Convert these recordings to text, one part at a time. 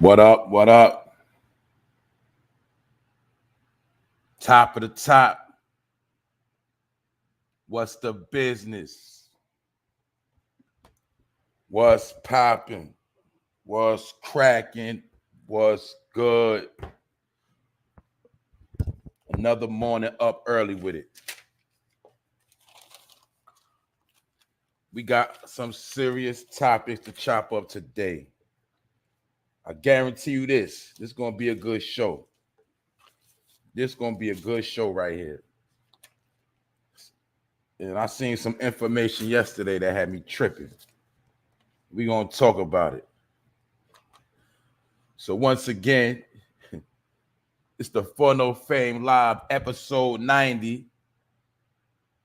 What up? What up? Top of the top. What's the business? What's popping? What's cracking? What's good? Another morning up early with it. We got some serious topics to chop up today. I guarantee you this is going to be a good show. This is going to be a good show right here. And I seen some information yesterday that had me tripping. We're going to talk about it. So once again, it's the Fun No Fame Live episode 90.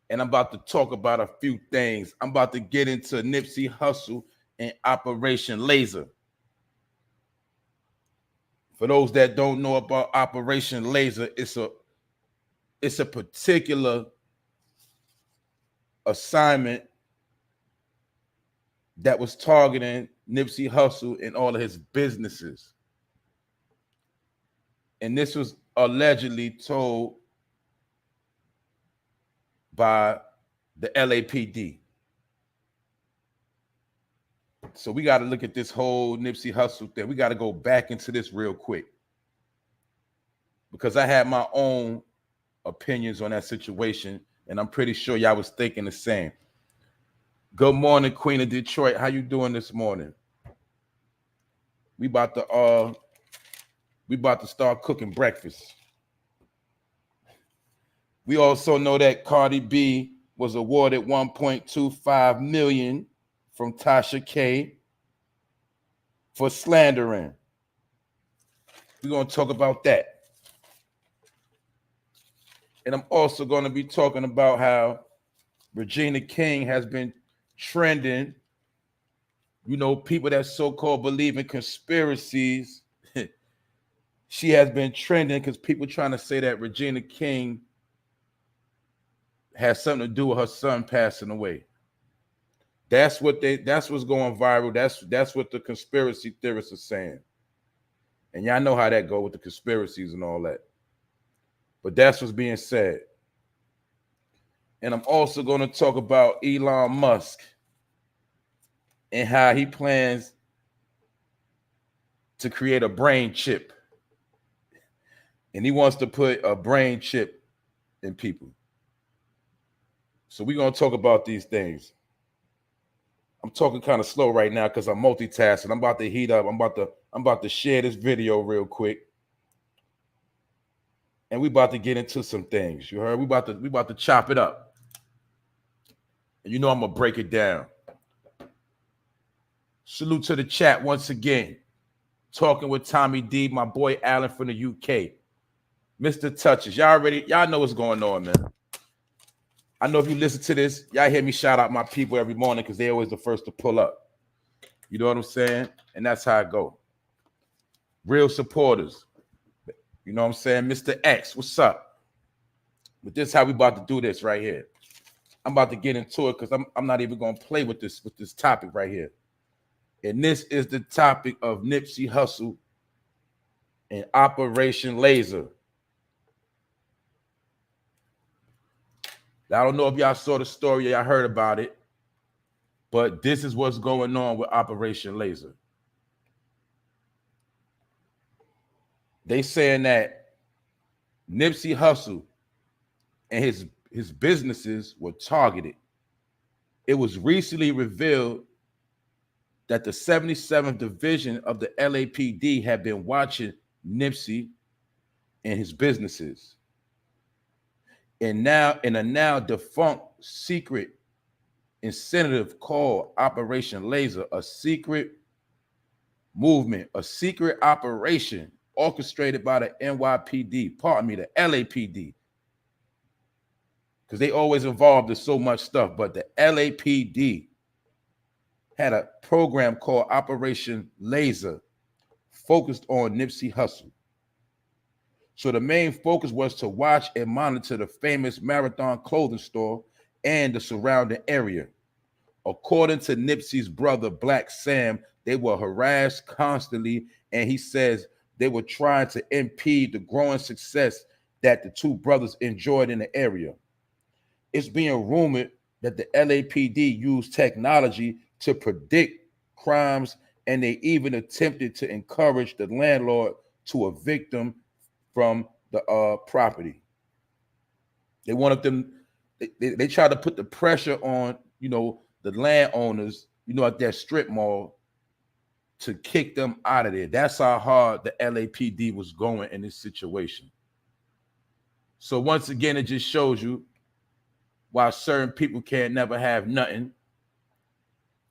And I'm about to talk about a few things. I'm about to get into Nipsey Hussle and Operation Laser. For those that don't know about Operation Laser, it's a particular assignment that was targeting Nipsey Hussle and all of his businesses. And this was allegedly told by the LAPD. So we got to look at this whole Nipsey Hussle thing. We got to go back into this real quick because I had my own opinions on that situation, and I'm pretty sure y'all was thinking the same. Good morning, Queen of Detroit. How you doing this morning? We about to start cooking breakfast. We also know that Cardi B was awarded $1.25 million from Tasha K for slandering. We're going to talk about that. And I'm also going to be talking about how Regina King has been trending. You know, people that so-called believe in conspiracies. She has been trending because people trying to say that Regina King has something to do with her son passing away. That's what's going viral. That's what the conspiracy theorists are saying. And y'all know how that go with the conspiracies and all that. But that's what's being said. And I'm also going to talk about Elon Musk and how he plans to create a brain chip. And he wants to put a brain chip in people. So we're going to talk about these things. I'm talking kind of slow right now because I'm multitasking. I'm about to heat up. I'm about to share this video real quick. And we about to get into some things. You heard? We about to chop it up. And you know I'm gonna break it down. Salute to the chat once again. Talking with Tommy D, my boy Alan from the UK. Mr. Touches. Y'all know what's going on, man. I know if you listen to this, y'all hear me shout out my people every morning because they're always the first to pull up. You know what I'm saying? And that's how I go. Real supporters. You know what I'm saying? Mr. X, what's up? But this is how we about to do this right here. I'm about to get into it because I'm not even going to play with this topic right here. And this is the topic of Nipsey Hussle and Operation Laser. I don't know if y'all saw the story or y'all heard about it, but this is what's going on with Operation Laser. They saying that Nipsey Hussle and his businesses were targeted. It was recently revealed that the 77th Division of the LAPD had been watching Nipsey and his businesses. And now in a now defunct secret incentive called Operation Laser, a secret movement, a secret operation orchestrated by the NYPD, the LAPD, because they always involved in so much stuff, but the LAPD had a program called Operation Laser focused on Nipsey Hussle. So the main focus was to watch and monitor the famous Marathon clothing store and the surrounding area, According to Nipsey's brother, Blacc Sam, they were harassed constantly, and he says they were trying to impede the growing success that the two brothers enjoyed in the area. It's being rumored that the LAPD used technology to predict crimes, and they even attempted to encourage the landlord to evict them from the property. They wanted them, they tried to put the pressure on, the landowners, at that strip mall to kick them out of there. That's how hard the LAPD was going in this situation. So once again, it just shows you why certain people can't never have nothing.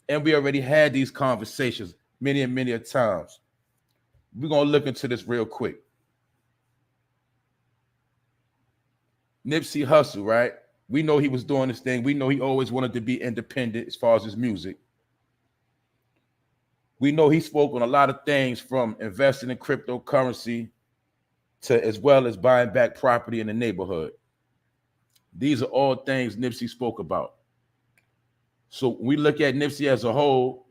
And we already had these conversations many and many a times. We're going to look into this real quick. Nipsey Hussle, right? We know he was doing this thing. We know he always wanted to be independent as far as his music. We know he spoke on a lot of things, from investing in cryptocurrency to as well as buying back property in the neighborhood. These are all things Nipsey spoke about. So when we look at Nipsey as a whole,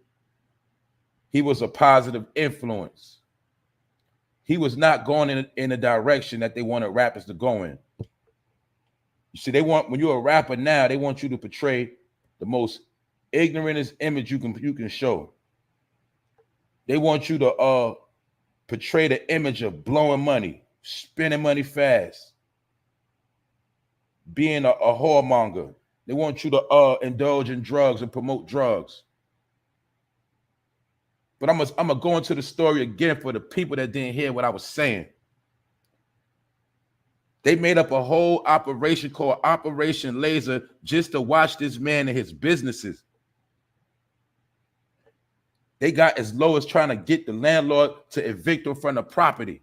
he was a positive influence. He was not going in a direction that they wanted rappers to go in. You see, when you're a rapper now, they want you to portray the most ignorantest image you can show. They want you to portray the image of blowing money, spending money fast, being a whoremonger. They want you to indulge in drugs and promote drugs. But I'm gonna go into the story again for the people that didn't hear what I was saying. They made up a whole operation called Operation Laser just to watch this man and his businesses. They got as low as trying to get the landlord to evict him from the property.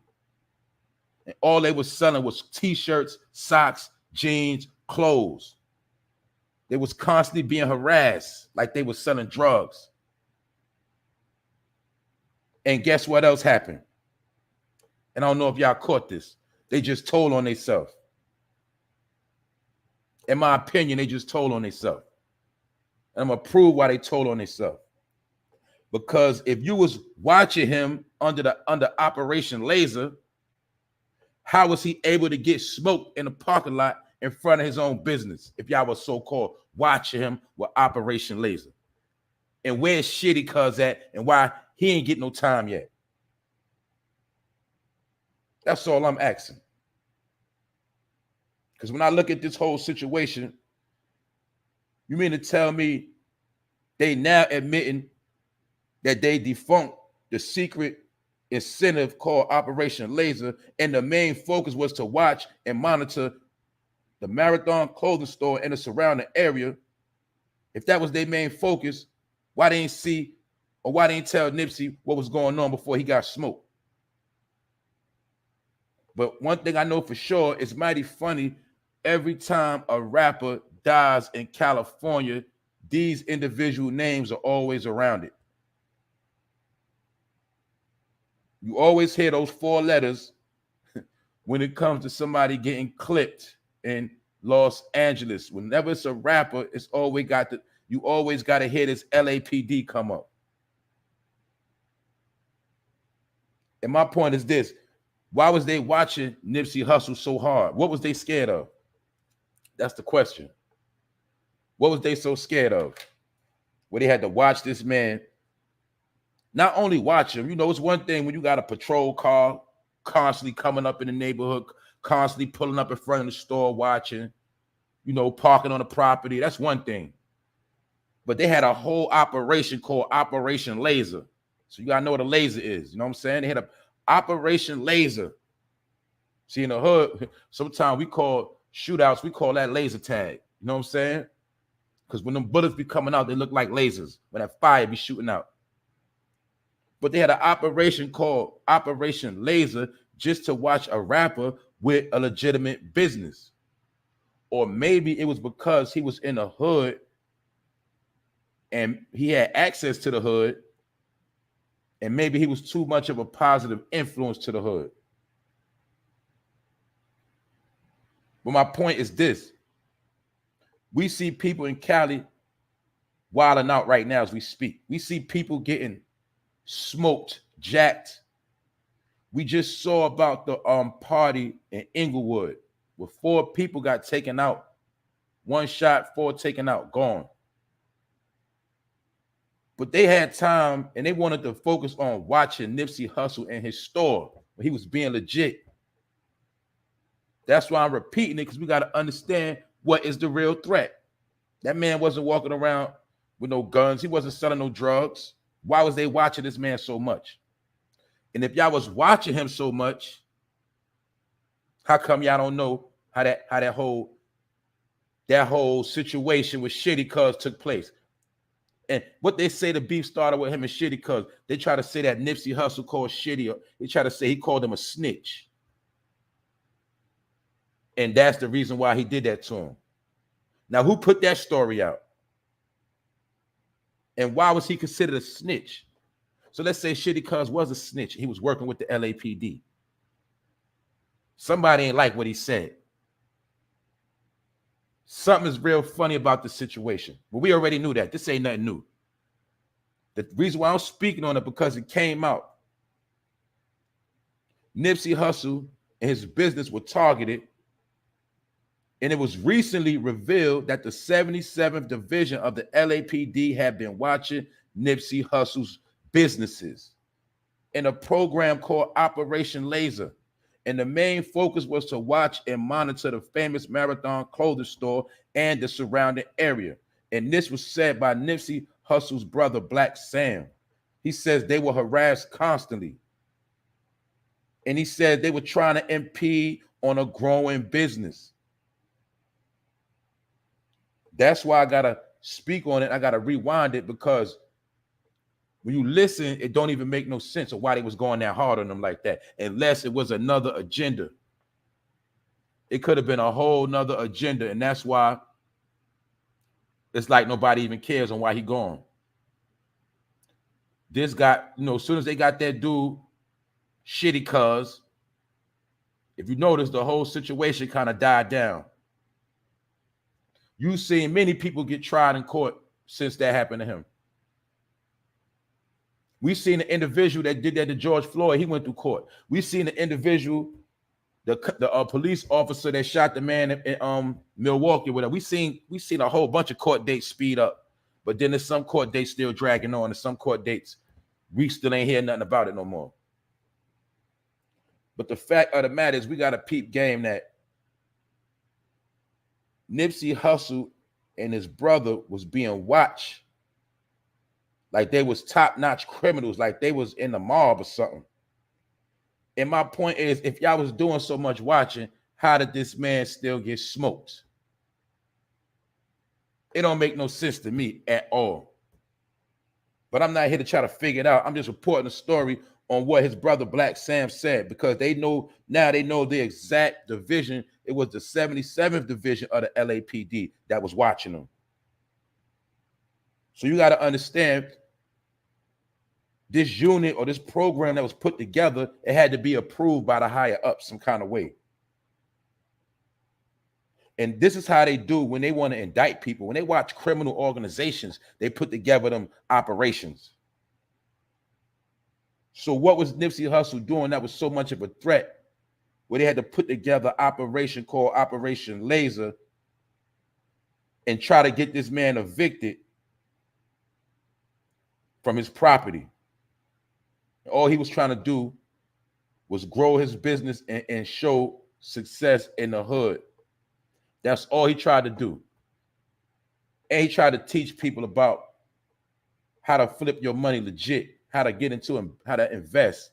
And all they was selling was t-shirts, socks, jeans, clothes. They was constantly being harassed like they was selling drugs. And guess what else happened? And I don't know if y'all caught this. They just told on themselves. In my opinion, they just told on themselves. And I'm going to prove why they told on themselves. Because if you was watching him under Operation Laser, how was he able to get smoked in the parking lot in front of his own business if y'all was so-called watching him with Operation Laser? And where's Shitty Cuz at, and why he ain't getting no time yet? That's all I'm asking. Because when I look at this whole situation, you mean to tell me they now admitting that they defunct the secret incentive called Operation Laser, and the main focus was to watch and monitor the Marathon clothing store in the surrounding area? If that was their main focus, why they didn't see, or why they didn't tell Nipsey what was going on before he got smoked? But one thing I know for sure, it's mighty funny. Every time a rapper dies in California, these individual names are always around it. You always hear those 4 letters when it comes to somebody getting clipped in Los Angeles. Whenever it's a rapper, it's always you always got to hear this LAPD come up. And my point is this: why was they watching Nipsey Hussle so hard? What was they scared of? That's the question. What was they so scared of? Where they had to watch this man. Not only watch him, it's one thing when you got a patrol car constantly coming up in the neighborhood, constantly pulling up in front of the store, watching, parking on the property. That's one thing. But they had a whole operation called Operation Laser. So you gotta know what a laser is. You know what I'm saying? They had a Operation Laser. See, in the hood, sometimes we call shootouts, we call that laser tag. You know what I'm saying? Because when them bullets be coming out, they look like lasers. When that fire be shooting out. But they had an operation called Operation Laser just to watch a rapper with a legitimate business. Or maybe it was because he was in the hood and he had access to the hood, and maybe he was too much of a positive influence to the hood. But my point is this: we see people in Cali wilding out right now as we speak. We see people getting smoked, jacked. We just saw about the party in Inglewood where 4 people got taken out. 1 shot, 4 taken out, gone. But they had time and they wanted to focus on watching Nipsey Hussle in his store where he was being legit. That's why I'm repeating it, because we got to understand what is the real threat. That man wasn't walking around with no guns. He wasn't selling no drugs. Why was they watching this man so much? And if y'all was watching him so much, how come y'all don't know how that whole situation with Shitty Cuz took place? And what they say the beef started with him and Shitty Cuz, they try to say that Nipsey Hussle called Shitty, they try to say he called him a snitch. And that's the reason why he did that to him. Now, who put that story out? And why was he considered a snitch? So let's say Shitty Cuz was a snitch. He was working with the LAPD. Somebody ain't like what he said. Something is real funny about the situation. But we already knew that. This ain't nothing new. The reason why I'm speaking on it, because it came out. Nipsey Hussle and his business were targeted. And it was recently revealed that the 77th Division of the LAPD had been watching Nipsey Hussle's businesses in a program called Operation Laser. And the main focus was to watch and monitor the famous Marathon clothing store and the surrounding area. And this was said by Nipsey Hussle's brother, Blacc Sam. He says they were harassed constantly. And he said they were trying to impede on a growing business. That's why I got to speak on it. I got to rewind it, because when you listen, it don't even make no sense of why they was going that hard on them like that, unless it was another agenda. It could have been a whole nother agenda, and that's why it's like nobody even cares on why he gone. This guy, as soon as they got that dude, Shitty Cuz, if you notice, the whole situation kind of died down. You've seen many people get tried in court since that happened to him. We've seen the individual that did that to George Floyd. He went through court. We've seen the individual, the police officer that shot the man in Milwaukee. Whatever. We've seen a whole bunch of court dates speed up, but then there's some court dates still dragging on, and some court dates we still ain't hear nothing about it no more. But the fact of the matter is, we got a peep game that Nipsey Hussle and his brother was being watched like they was top-notch criminals, like they was in the mob or something. And my point is, if y'all was doing so much watching, how did this man still get smoked? It don't make no sense to me at all. But I'm not here to try to figure it out. I'm just reporting a story on what his brother Blacc Sam said, because they know the exact division. It was the 77th Division of the LAPD that was watching them. So you got to understand, this unit or this program that was put together, it had to be approved by the higher up some kind of way. And this is how they do when they want to indict people. When they watch criminal organizations, they put together them operations. So what was Nipsey Hussle doing that was so much of a threat, where they had to put together operation called Operation Laser and try to get this man evicted from his property? All he was trying to do was grow his business and show success in the hood. That's all he tried to do. And he tried to teach people about how to flip your money legit, how to get into them, how to invest.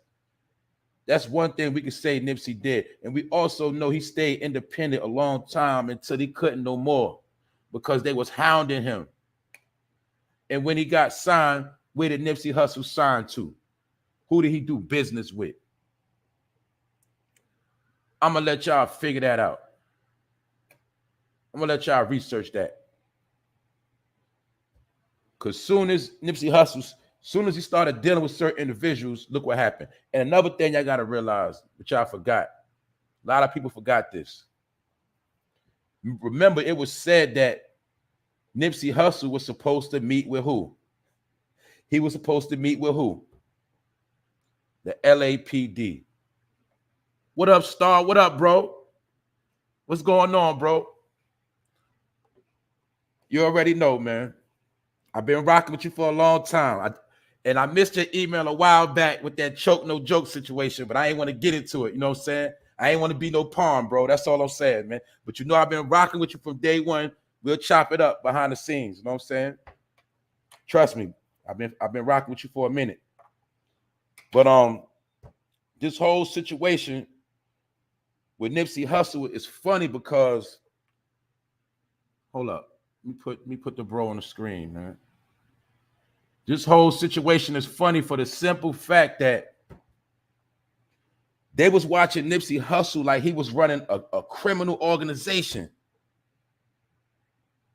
That's one thing we can say Nipsey did. And we also know he stayed independent a long time until he couldn't no more, because they was hounding him. And when he got signed, where did Nipsey Hussle sign to? Who did he do business with? I'm going to let y'all figure that out. I'm going to let y'all research that. Because soon as Nipsey Hussle, soon as he started dealing with certain individuals, look what happened. And another thing y'all got to realize, which y'all forgot. A lot of people forgot this. Remember, it was said that Nipsey Hussle was supposed to meet with who? He was supposed to meet with who? The LAPD. What up, Star? What up, bro? What's going on, bro? You already know, man. I've been rocking with you for a long time. I missed your email a while back with that choke no joke situation, but I ain't want to get into it. You know what I'm saying? I ain't want to be no pawn, bro. That's all I'm saying, man. But you know I've been rocking with you from day one. We'll chop it up behind the scenes. You know what I'm saying? Trust me, I've been rocking with you for a minute. But this whole situation with Nipsey Hussle is funny because, hold up, let me put the bro on the screen, man. This whole situation is funny for the simple fact that they was watching Nipsey Hussle like he was running a criminal organization.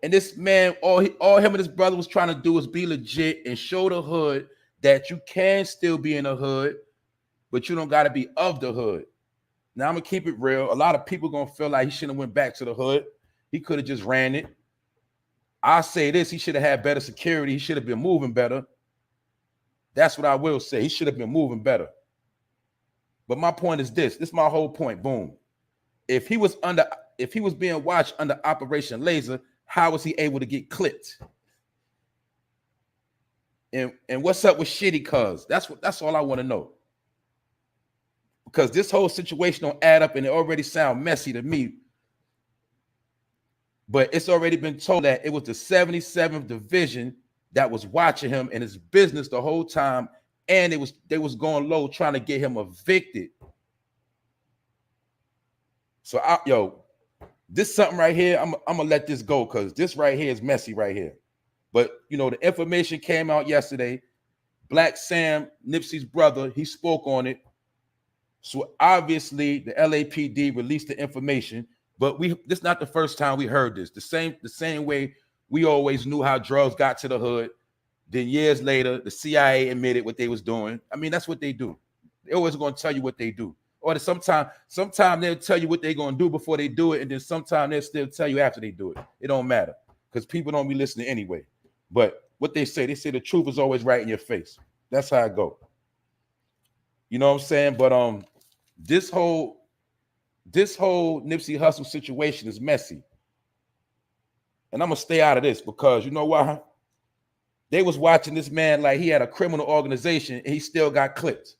And this man, all him and his brother was trying to do was be legit and show the hood that you can still be in the hood, but you don't got to be of the hood. Now, I'm going to keep it real. A lot of people going to feel like he shouldn't have went back to the hood. He could have just ran it. I say this, he should have had better security. He should have been moving better. That's what I will say. He should have been moving better. But my point is this. This is my whole point. Boom. If he was being watched under Operation Laser, how was he able to get clipped? And what's up with Shitty Cuz? That's all I want to know. Because this whole situation don't add up and it already sounds messy to me. But it's already been told that it was the 77th Division that was watching him and his business the whole time, and they was going low trying to get him evicted. So this something right here, I'm gonna let this go because this right here is messy right here. But you know, the information came out yesterday. Blacc Sam, Nipsey's brother, he spoke on it. So obviously the LAPD released the information. But this is not the first time we heard this. The same way we always knew how drugs got to the hood. Then years later, the CIA admitted what they was doing. I mean, that's what they do. They're always going to tell you what they do. Or sometimes they'll tell you what they're going to do before they do it, and then sometimes they'll still tell you after they do it. It don't matter because people don't be listening anyway. But what they say the truth is always right in your face. That's how I go. You know what I'm saying? But this whole Nipsey Hussle situation is messy. And I'm going to stay out of this because you know why? They was watching this man like he had a criminal organization and he still got clipped.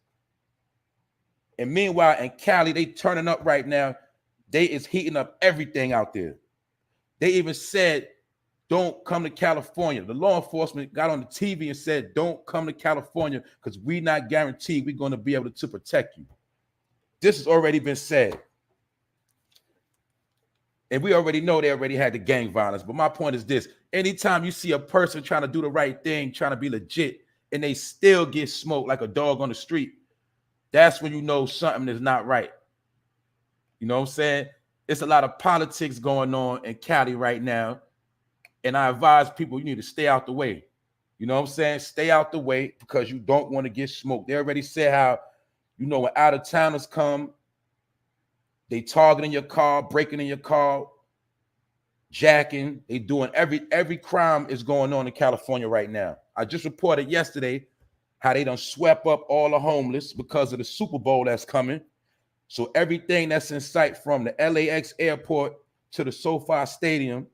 And meanwhile, in Cali, they turning up right now. They is heating up everything out there. They even said, don't come to California. The law enforcement got on the TV and said, don't come to California because we're not guaranteed we're going to be able to protect you. This has already been said. And we already know they already had the gang violence. But my point is this. Anytime you see a person trying to do the right thing, trying to be legit, and they still get smoked like a dog on the street, that's when you know something is not right. You know what I'm saying? It's a lot of politics going on in Cali right now. And I advise people, you need to stay out the way. You know what I'm saying? Stay out the way because you don't want to get smoked. They already said how, you know, when out-of-towners come, they targeting your car, breaking in your car, jacking. They doing every crime is going on in California right now. I just reported yesterday how they done swept up all the homeless because of the Super Bowl that's coming. So everything that's in sight from the LAX airport to the SoFi Stadium,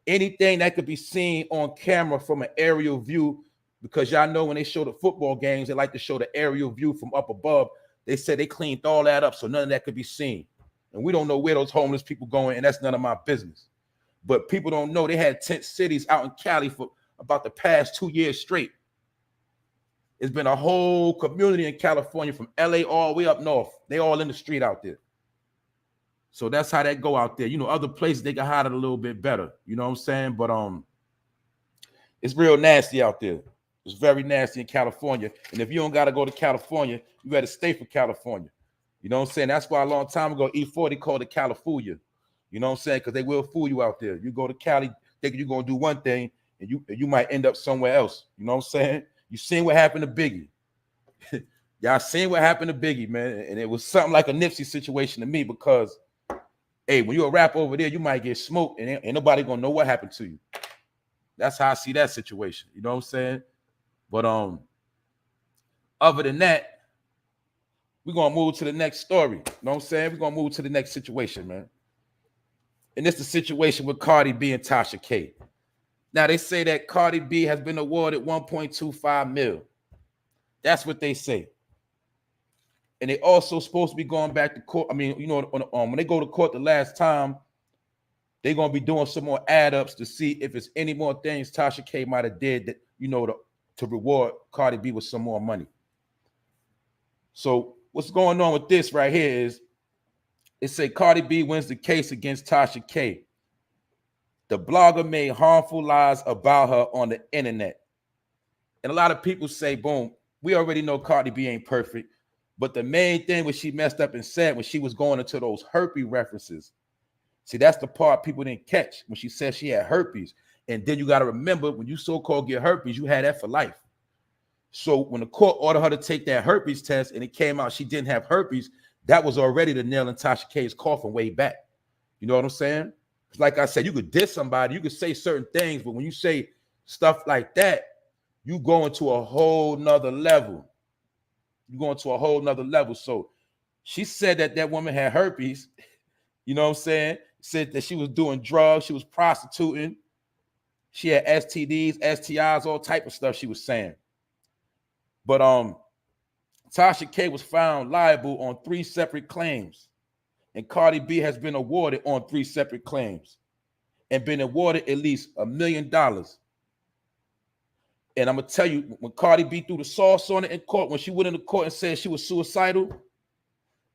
anything that could be seen on camera from an aerial view, because y'all know when they show the football games, they like to show the aerial view from up above. They said they cleaned all that up so none of that could be seen. And we don't know where those homeless people going, and that's none of my business. But people don't know they had tent cities out in Cali for about the past 2 years straight. It's been a whole community in California from LA all the way up north. They all in the street out there. So that's how that go out there. You know, other places they can hide it a little bit better. You know what I'm saying? But it's real nasty out there. It's very nasty in California. And if you don't got to go to California, you got to stay for California. You know what I'm saying? That's why a long time ago, E40 called it California. You know what I'm saying? Because they will fool you out there. You go to Cali thinking you're going to do one thing, and you might end up somewhere else. You know what I'm saying? You seen what happened to Biggie. Y'all seen what happened to Biggie, man. And it was something like a Nipsey situation to me because, hey, when you're a rapper over there, you might get smoked and ain't nobody going to know what happened to you. That's how I see that situation. You know what I'm saying? But other than that, we're gonna move to the next story. You know what I'm saying? We're gonna move to the next situation, man. And it's the situation with Cardi B and Tasha K. Now they say that Cardi B has been awarded 1.25 mil. That's what they say. And they also supposed to be going back to court. I mean, you know, when they go to court the last time, they're gonna be doing some more add-ups to see if it's any more things Tasha K might have did that, you know, to reward Cardi B with some more money. So what's going on with this right here is it say Cardi B wins the case against Tasha K. The blogger made harmful lies about her on the internet. And a lot of people say, boom, we already know Cardi B ain't perfect. But the main thing what she messed up and said when she was going into those herpes references. See, that's the part people didn't catch when she said she had herpes. And then you got to remember, when you so-called get herpes, you had that for life. So when the court ordered her to take that herpes test and it came out she didn't have herpes, that was already the nail in Tasha K's coffin way back. You know what I'm saying? Like I said, you could diss somebody, you could say certain things, but when you say stuff like that, you go into a whole nother level. You go into a whole nother level. So she said that that woman had herpes. You know what I'm saying? Said that she was doing drugs, she was prostituting, she had STDs, STIs, all type of stuff she was saying. But Tasha K was found liable on 3 separate claims, and Cardi B has been awarded on 3 separate claims and been awarded at least $1 million. And I'm gonna tell you, when Cardi B threw the sauce on it in court, when she went into court and said she was suicidal,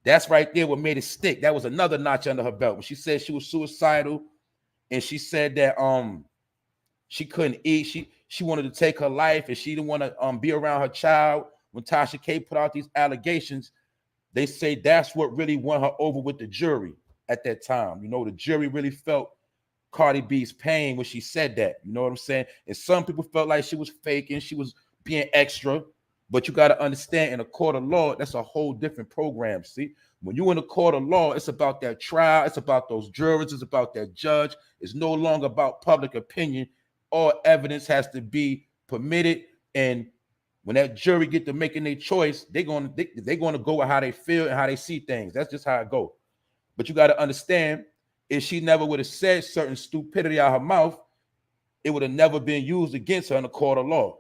that's right there what made it stick. That was another notch under her belt. When she said she was suicidal, and she said that she couldn't eat, she wanted to take her life, and she didn't want to be around her child. When Tasha K put out these allegations, they say that's what really won her over with the jury at that time. You know, the jury really felt Cardi B's pain when she said that. You know what I'm saying? And some people felt like she was faking, she was being extra. But you got to understand, in a court of law, that's a whole different program. See, when you're in a court of law, it's about that trial, it's about those jurors, it's about that judge. It's no longer about public opinion. All evidence has to be permitted, and when that jury get to making their choice, they're gonna go with how they feel and how they see things. That's just how it goes. But you got to understand, if she never would have said certain stupidity out of her mouth, it would have never been used against her in a court of law.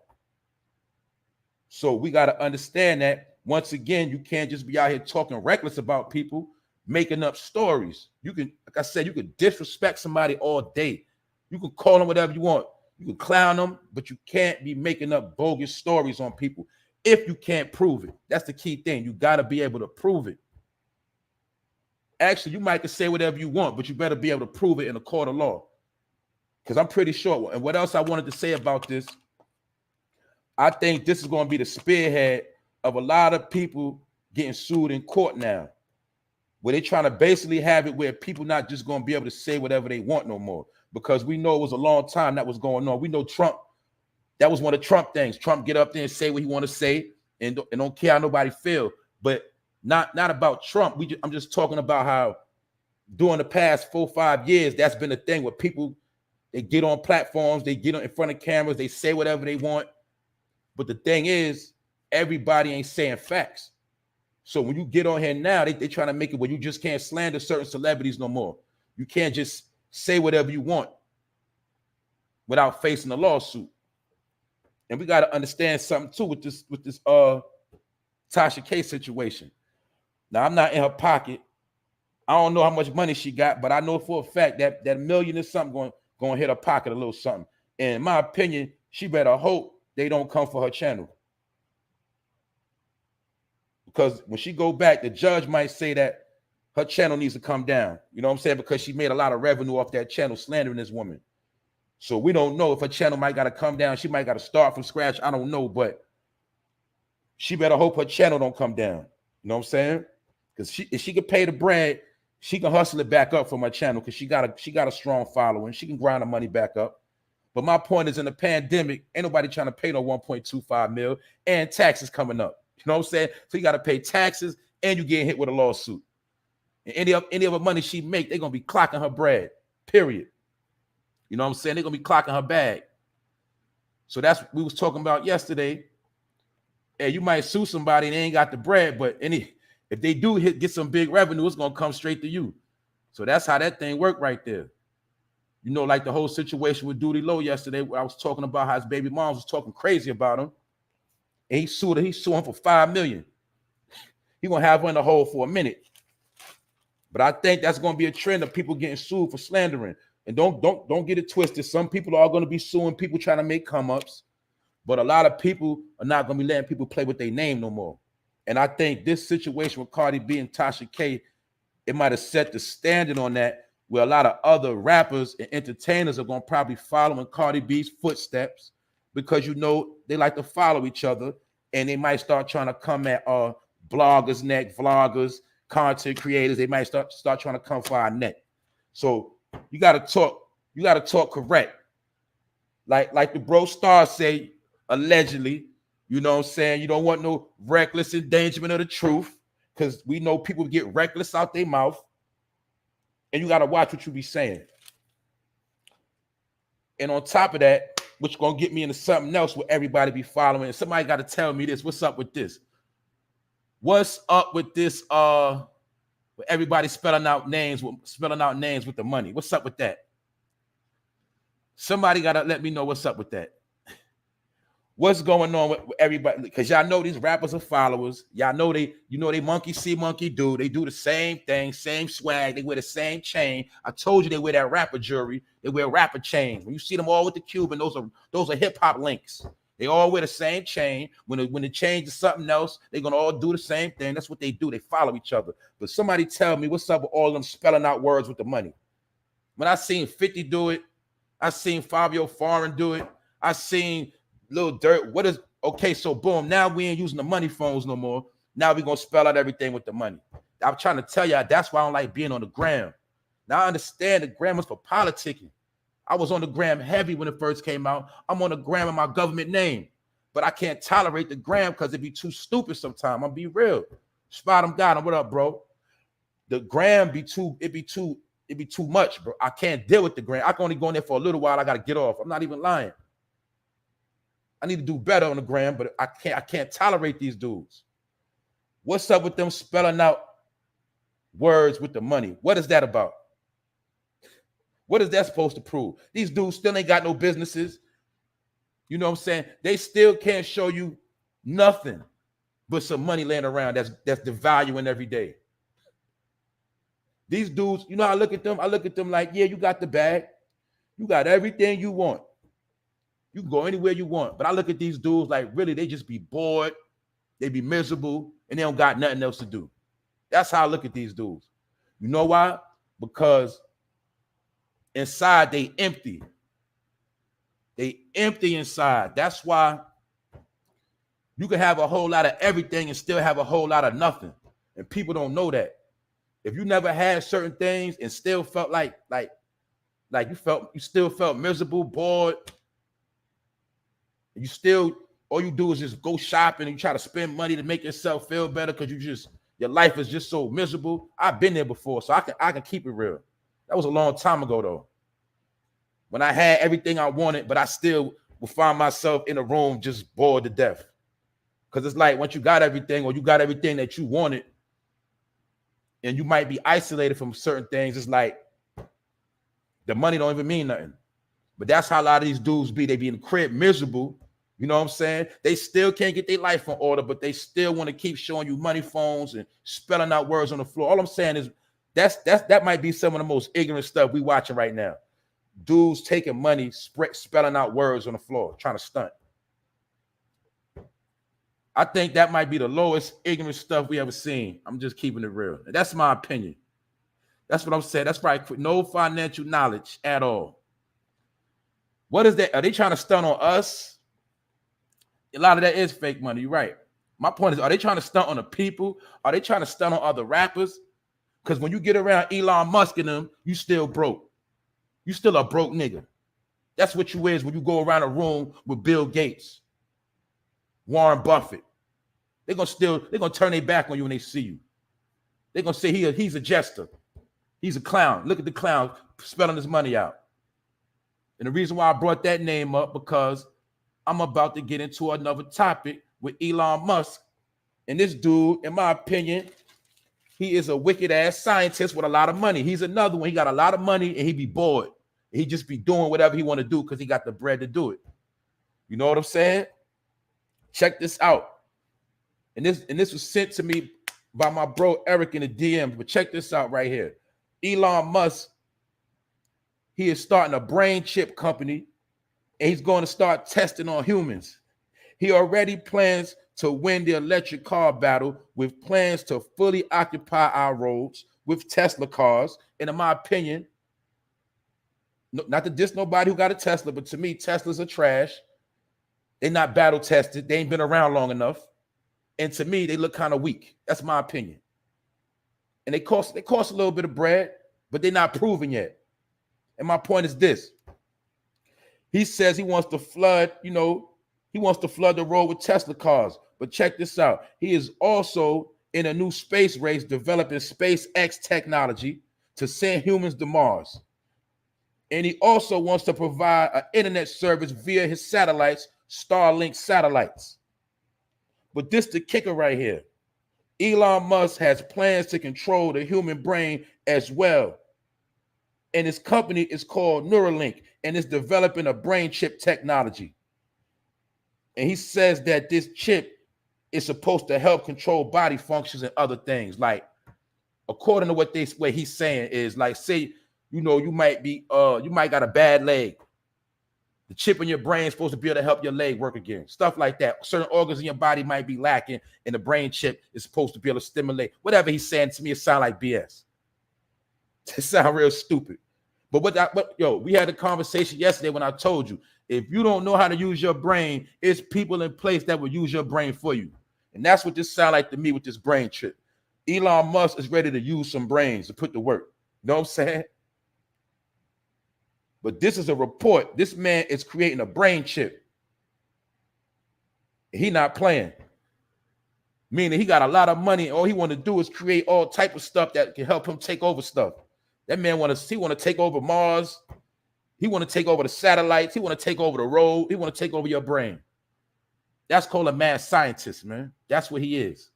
So we got to understand that, once again, you can't just be out here talking reckless about people, making up stories. You can, like I said, you could disrespect somebody all day. You can call them whatever you want. You can clown them, but you can't be making up bogus stories on people if you can't prove it. That's the key thing. You got to be able to prove it. Actually, you might can say whatever you want, but you better be able to prove it in a court of law. Because I'm pretty sure. And what else I wanted to say about this, I think this is going to be the spearhead of a lot of people getting sued in court now, where they're trying to basically have it where people not just going to be able to say whatever they want no more. Because we know it was a long time that was going on. We know Trump, that was one of Trump things. Trump get up there and say what he want to say and don't care how nobody feel. But not about Trump. I'm just talking about how during the past 4-5 years, that's been a thing where people, they get on platforms, they get in front of cameras, they say whatever they want. But the thing is, everybody ain't saying facts. So when you get on here now, they trying to make it where you just can't slander certain celebrities no more. You can't just say whatever you want without facing a lawsuit. And we got to understand something too with this Tasha K situation. Now, I'm not in her pocket. I don't know how much money she got, but I know for a fact that $1 million or something going to hit her pocket a little something. And in my opinion, she better hope they don't come for her channel. Because when she go back, the judge might say that her channel needs to come down. You know what I'm saying? Because she made a lot of revenue off that channel slandering this woman. So we don't know if her channel might got to come down. She might got to start from scratch. I don't know, but she better hope her channel don't come down. You know what I'm saying? Because if she can pay the bread, she can hustle it back up from her channel, because she got a strong following. She can grind the money back up. But my point is, in the pandemic, ain't nobody trying to pay no 1.25 mil, and taxes coming up. You know what I'm saying? So you got to pay taxes, and you getting hit with a lawsuit. And any of the money she make, they're gonna be clocking her bread. Period. You know what I'm saying? They're gonna be clocking her bag. So that's what we was talking about yesterday. And you might sue somebody and they ain't got the bread, but if they do get some big revenue, it's gonna come straight to you. So that's how that thing worked right there. You know, like the whole situation with Duty Low yesterday, where I was talking about how his baby mom was talking crazy about him. And he sued him for $5 million. He gonna have her in the hole for a minute. But I think that's gonna be a trend of people getting sued for slandering. And don't get it twisted. Some people are gonna be suing people trying to make come-ups, but a lot of people are not gonna be letting people play with their name no more. And I think this situation with Cardi B and Tasha K, it might have set the standard on that, where a lot of other rappers and entertainers are gonna probably follow in Cardi B's footsteps, because you know they like to follow each other, and they might start trying to come at bloggers' neck, vloggers, content creators. They might start trying to come for our neck. So you gotta talk correct. Like the bro Star say, allegedly, you know what I'm saying? You don't want no reckless endangerment of the truth, because we know people get reckless out their mouth. And you gotta watch what you be saying. And on top of that, which gonna get me into something else where everybody be following. And somebody gotta tell me this. What's up with this? What's up with this? Where everybody spelling out names with the money. What's up with that? Somebody gotta let me know what's up with that. What's going on with everybody? Because y'all know these rappers are followers. Y'all know they monkey see, monkey do. They do the same thing, same swag. They wear the same chain. I told you they wear that rapper jewelry. They wear rapper chains. When you see them all with the Cuban, those are hip hop links. They all wear the same chain. When the change is something else, they're gonna all do the same thing. That's what they do. They follow each other. But somebody tell me what's up with all them spelling out words with the money. When I seen 50 do it, I seen Fabio Foreign do it. I seen Lil Dirt. What is okay? So boom, now we ain't using the money phones no more. Now we gonna spell out everything with the money. I'm trying to tell y'all that's why I don't like being on the gram. Now I understand the gram is for politicking. I was on the gram heavy when it first came out. I'm on the gram in my government name, but I can't tolerate the gram because it'd be too stupid sometimes. I'll be real. Spot him, got him. What up, bro? The gram be too much, bro. I can't deal with the gram. I can only go in there for a little while. I gotta get off. I'm not even lying. I need to do better on the gram, but I can't tolerate these dudes. What's up with them spelling out words with the money? What is that about? What is that supposed to prove? These dudes still ain't got no businesses. You know what I'm saying? They still can't show you nothing but some money laying around that's devaluing every day. These dudes, you know, I look at them like, yeah, you got the bag. You got everything you want. You can go anywhere you want. But I look at these dudes like, really, they just be bored. They be miserable, and they don't got nothing else to do. That's how I look at these dudes. You know why? Because inside they empty. They empty inside. That's why you can have a whole lot of everything and still have a whole lot of nothing. And people don't know that. If you never had certain things and still felt like you still felt miserable, bored, all you do is just go shopping and you try to spend money to make yourself feel better because your life is just so miserable. I've been there before, so I can keep it real. That was a long time ago though. When I had everything I wanted, but I still would find myself in a room just bored to death. Because it's like once you got everything, or you got everything that you wanted, and you might be isolated from certain things, it's like the money don't even mean nothing. But that's how a lot of these dudes be. They be in the crib miserable. You know what I'm saying? They still can't get their life in order, but they still want to keep showing you money phones and spelling out words on the floor. All I'm saying is that might be some of the most ignorant stuff we watching right now. Dudes taking money, spelling out words on the floor, trying to stunt. I think that might be the lowest ignorant stuff we ever seen. I'm just keeping it real. That's my opinion. That's what I'm saying. That's right. No financial knowledge at all. What is that? Are they trying to stunt on us? A lot of that is fake money. You're right. My point is, are they trying to stunt on the people? Are they trying to stunt on other rappers? Because when you get around Elon Musk and them, you still broke. You still a broke nigga. That's what you is when you go around a room with Bill Gates, Warren Buffett. They're gonna turn their back on you when they see you. They're gonna say he's a jester. He's a clown. Look at the clown spelling his money out. And the reason why I brought that name up, because I'm about to get into another topic with Elon Musk. And this dude, in my opinion, he is a wicked ass scientist with a lot of money. He's another one. He got a lot of money and he be bored. He just be doing whatever he want to do because he got the bread to do it. You know what I'm saying? Check this out. And this was sent to me by my bro Eric in the DM. But check this out right here. Elon Musk, he is starting a brain chip company and he's going to start testing on humans. He already plans to win the electric car battle with plans to fully occupy our roads with Tesla cars. And in my opinion, not to diss nobody who got a Tesla, but to me, Teslas are trash. They're not battle tested. They ain't been around long enough. And to me, they look kind of weak. That's my opinion. And they cost a little bit of bread, but they're not proven yet. And my point is this. He says he wants to flood, he wants to flood the road with Tesla cars. But check this out. He is also in a new space race developing SpaceX technology to send humans to Mars. And he also wants to provide an internet service via his satellites, Starlink satellites. But this the kicker right here. Elon Musk has plans to control the human brain as well. And his company is called Neuralink and is developing a brain chip technology. And he says that this chip is supposed to help control body functions and other things. Like, according to what he's saying is, like, say, you might got a bad leg. The chip in your brain is supposed to be able to help your leg work again. Stuff like that. Certain organs in your body might be lacking, and the brain chip is supposed to be able to stimulate. Whatever he's saying to me, it sounds like BS. It sounds real stupid. But we had a conversation yesterday when I told you, if you don't know how to use your brain, it's people in place that will use your brain for you. And that's what this sounds like to me with this brain chip. Elon Musk is ready to use some brains to put to work. You know what I'm saying? But this is a report. This man is creating a brain chip. He not playing. Meaning he got a lot of money. All he want to do is create all type of stuff that can help him take over stuff. That man want to take over Mars. He want to take over the satellites. He want to take over the road. He want to take over your brain. That's called a mad scientist, man. That's what he is.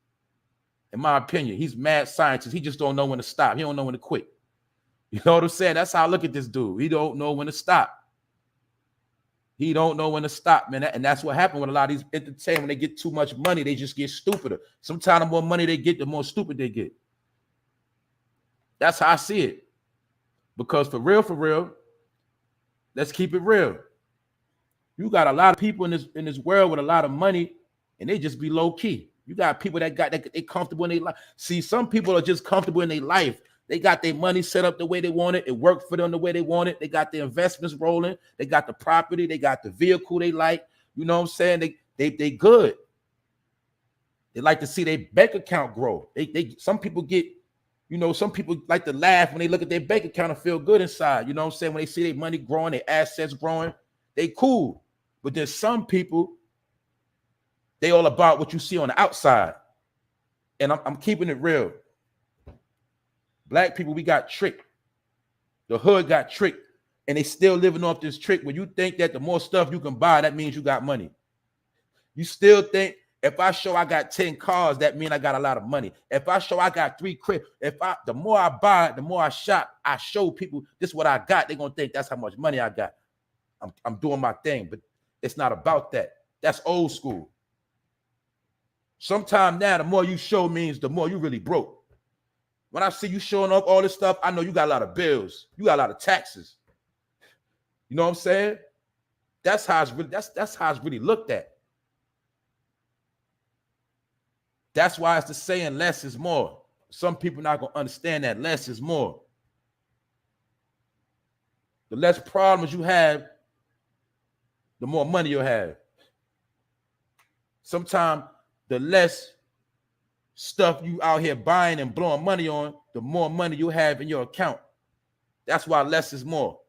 In my opinion, he's mad scientist. He just don't know when to stop. He don't know when to quit. You know what I'm saying? That's how I look at this dude. He don't know when to stop. He don't know when to stop, man. And that's what happened with a lot of these entertainment. When they get too much money, they just get stupider. Sometimes the more money they get, the more stupid they get. That's how I see it. Because for real, let's keep it real. You got a lot of people in this world with a lot of money, and they just be low key. You got people that they comfortable in their life. See, some people are just comfortable in their life. They got their money set up the way they want it. It worked for them the way they want it. They got their investments rolling. They got the property. They got the vehicle they like. You know what I'm saying? They good. They like to see their bank account grow. Some people get, some people like to laugh when they look at their bank account and feel good inside. You know what I'm saying? When they see their money growing, their assets growing, they cool. But there's some people, they all about what you see on the outside. And I'm keeping it real. Black people, we got tricked. The hood got tricked. And they still living off this trick where you think that the more stuff you can buy, that means you got money. You still think if I show I got 10 cars, that means I got a lot of money. If I show I got 3 cribs, the more I buy, the more I shop, I show people this is what I got, they're going to think that's how much money I got. I'm doing my thing, but it's not about that. That's old school. Sometime now, the more you show means the more you really broke. When I see you showing off all this stuff, I know you got a lot of bills. You got a lot of taxes. You know what I'm saying? That's how it's really looked at. That's why it's the saying less is more. Some people not going to understand that less is more. The less problems you have, the more money you'll have. Sometimes the less stuff you out here buying and blowing money on, the more money you have in your account. That's why less is more.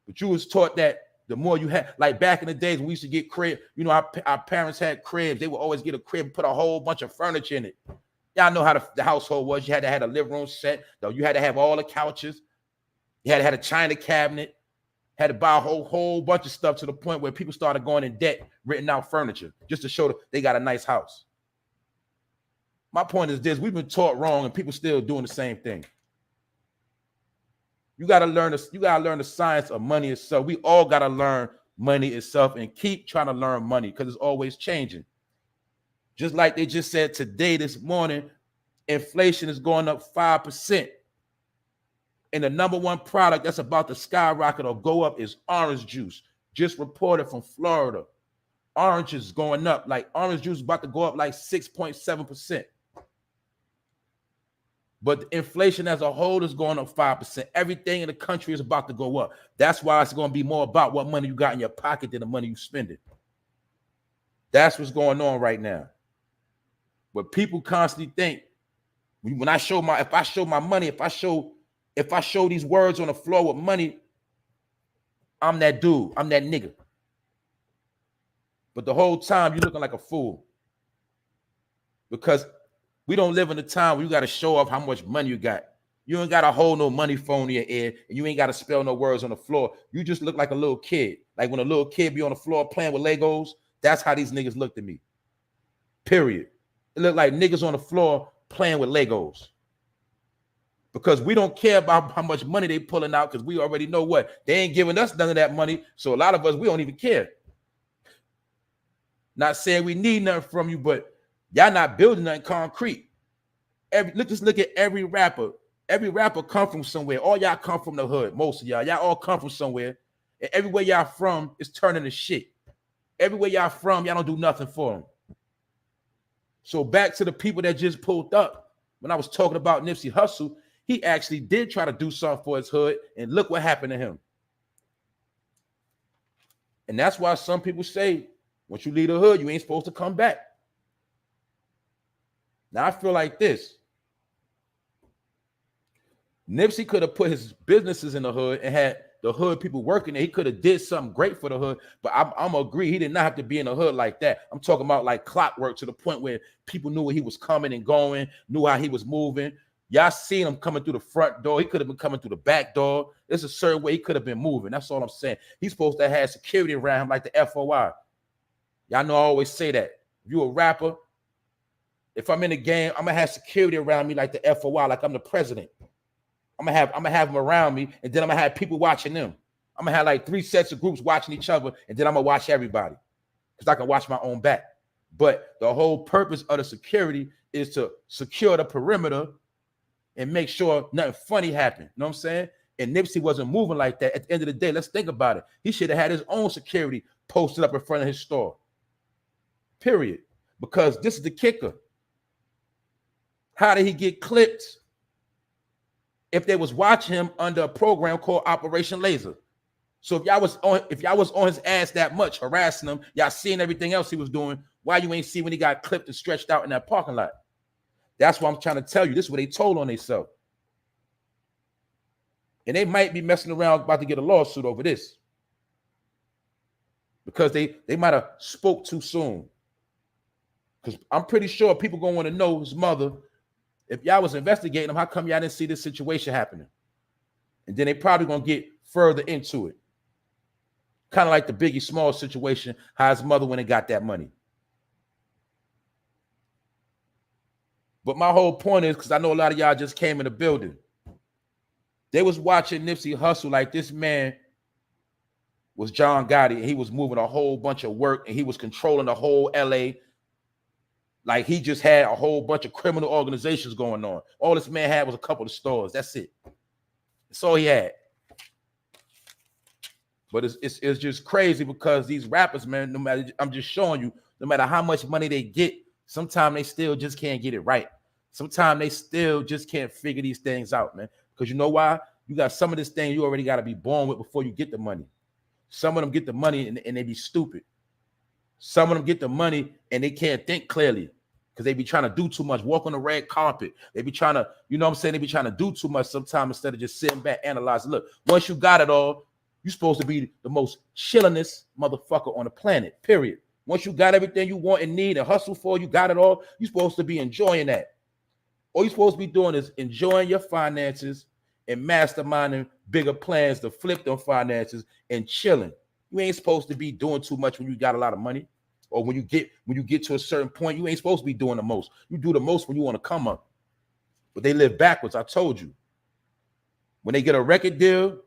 But you was taught that the more you had, like back in the days when we used to get crib, our parents had cribs. They would always get a crib and put a whole bunch of furniture in it. Y'all know how the household was. You had to have a living room set. Though you had to have all the couches. You had to have a china cabinet. Had to buy a whole bunch of stuff to the point where people started going in debt, renting out furniture just to show that they got a nice house. My point is this: we've been taught wrong, and people still doing the same thing. You gotta learn this. You gotta learn the science of money itself. We all gotta learn money itself and keep trying to learn money because it's always changing. Just like they just said today, this morning, inflation is going up 5%. And the number one product that's about to skyrocket or go up is orange juice. Just reported from Florida. Orange is going up. Like orange juice is about to go up like 6.7%. But the inflation as a whole is going up 5%. Everything in the country is about to go up. That's why it's going to be more about what money you got in your pocket than the money you spend it. That's what's going on right now. But people constantly think when I show my, if I show my money, if I show these words on the floor with money, I'm that dude, I'm that nigga. But the whole time you're looking like a fool. Because we don't live in a time where you got to show off how much money you got. You ain't got to hold no money phone in your ear, and you ain't got to spell no words on the floor. You just look like a little kid. Like when a little kid be on the floor playing with Legos, that's how these niggas looked at me. Period. It looked like niggas on the floor playing with Legos. Because we don't care about how much money they pulling out, because we already know what. They ain't giving us none of that money, so a lot of us, we don't even care. Not saying we need nothing from you, but y'all not building nothing concrete. Just look at every rapper. Every rapper come from somewhere. All y'all come from the hood. Most of y'all. Y'all all come from somewhere. And everywhere y'all from is turning to shit. Everywhere y'all from, y'all don't do nothing for them. So back to the people that just pulled up. When I was talking about Nipsey Hussle, he actually did try to do something for his hood, and look what happened to him. And that's why some people say, once you leave the hood, you ain't supposed to come back. Now, I feel like this. Nipsey could have put his businesses in the hood and had the hood people working there. He could have did something great for the hood, but I'm gonna agree he did not have to be in the hood like that. I'm talking about like clockwork, to the point where people knew where he was coming and going, knew how he was moving. Y'all seen him coming through the front door. He could have been coming through the back door. There's a certain way he could have been moving. That's all I'm saying. He's supposed to have security around him like the FOI. Y'all know I always say that. If you a rapper, if I'm in the game, I'm gonna have security around me like the FOI, like I'm the president. I'm gonna have them around me, and then I'm gonna have people watching them. I'm gonna have like 3 sets of groups watching each other, and then I'm gonna watch everybody, because I can watch my own back. But the whole purpose of the security is to secure the perimeter and make sure nothing funny happened. You know what I'm saying? And Nipsey wasn't moving like that. At the end of the day, let's think about it. He should have had his own security posted up in front of his store. Period. Because this is the kicker. How did he get clipped if they was watching him under a program called Operation Laser? So if y'all was on his ass that much, harassing him, y'all seeing everything else he was doing, why you ain't see when he got clipped and stretched out in that parking lot? That's what I'm trying to tell you. This is what they told on themselves. And they might be messing around about to get a lawsuit over this, because they might have spoke too soon. Because I'm pretty sure people gonna want to know his mother. If y'all was investigating him, how come y'all didn't see this situation happening? And then they probably gonna get further into it. Kind of like the Biggie Small situation, how his mother went and got that money. But my whole point is, because I know a lot of y'all just came in the building, they was watching Nipsey Hussle like this man was John Gotti, and he was moving a whole bunch of work, and he was controlling the whole LA. Like he just had a whole bunch of criminal organizations going on. All this man had was a couple of stores. That's it. That's all he had. But it's just crazy, because these rappers, man, no matter, I'm just showing you, no matter how much money they get, sometimes they still just can't get it right. Sometimes they still just can't figure these things out, man. Because you know why? You got some of this thing you already got to be born with before you get the money. Some of them get the money and they be stupid. Some of them get the money and they can't think clearly, because they be trying to do too much, walk on the red carpet. They be trying to, you know what I'm saying? They be trying to do too much sometimes instead of just sitting back, analyzing. Look, once you got it all, you're supposed to be the most chillingest motherfucker on the planet, period. Once you got everything you want and need and hustle for, you got it all, you're supposed to be enjoying that. All you're supposed to be doing is enjoying your finances, and masterminding bigger plans to flip them finances and chilling. You ain't supposed to be doing too much when you got a lot of money, or when you get to a certain point. You ain't supposed to be doing the most. You do the most when you want to come up. But they live backwards. I told you. When they get a record deal,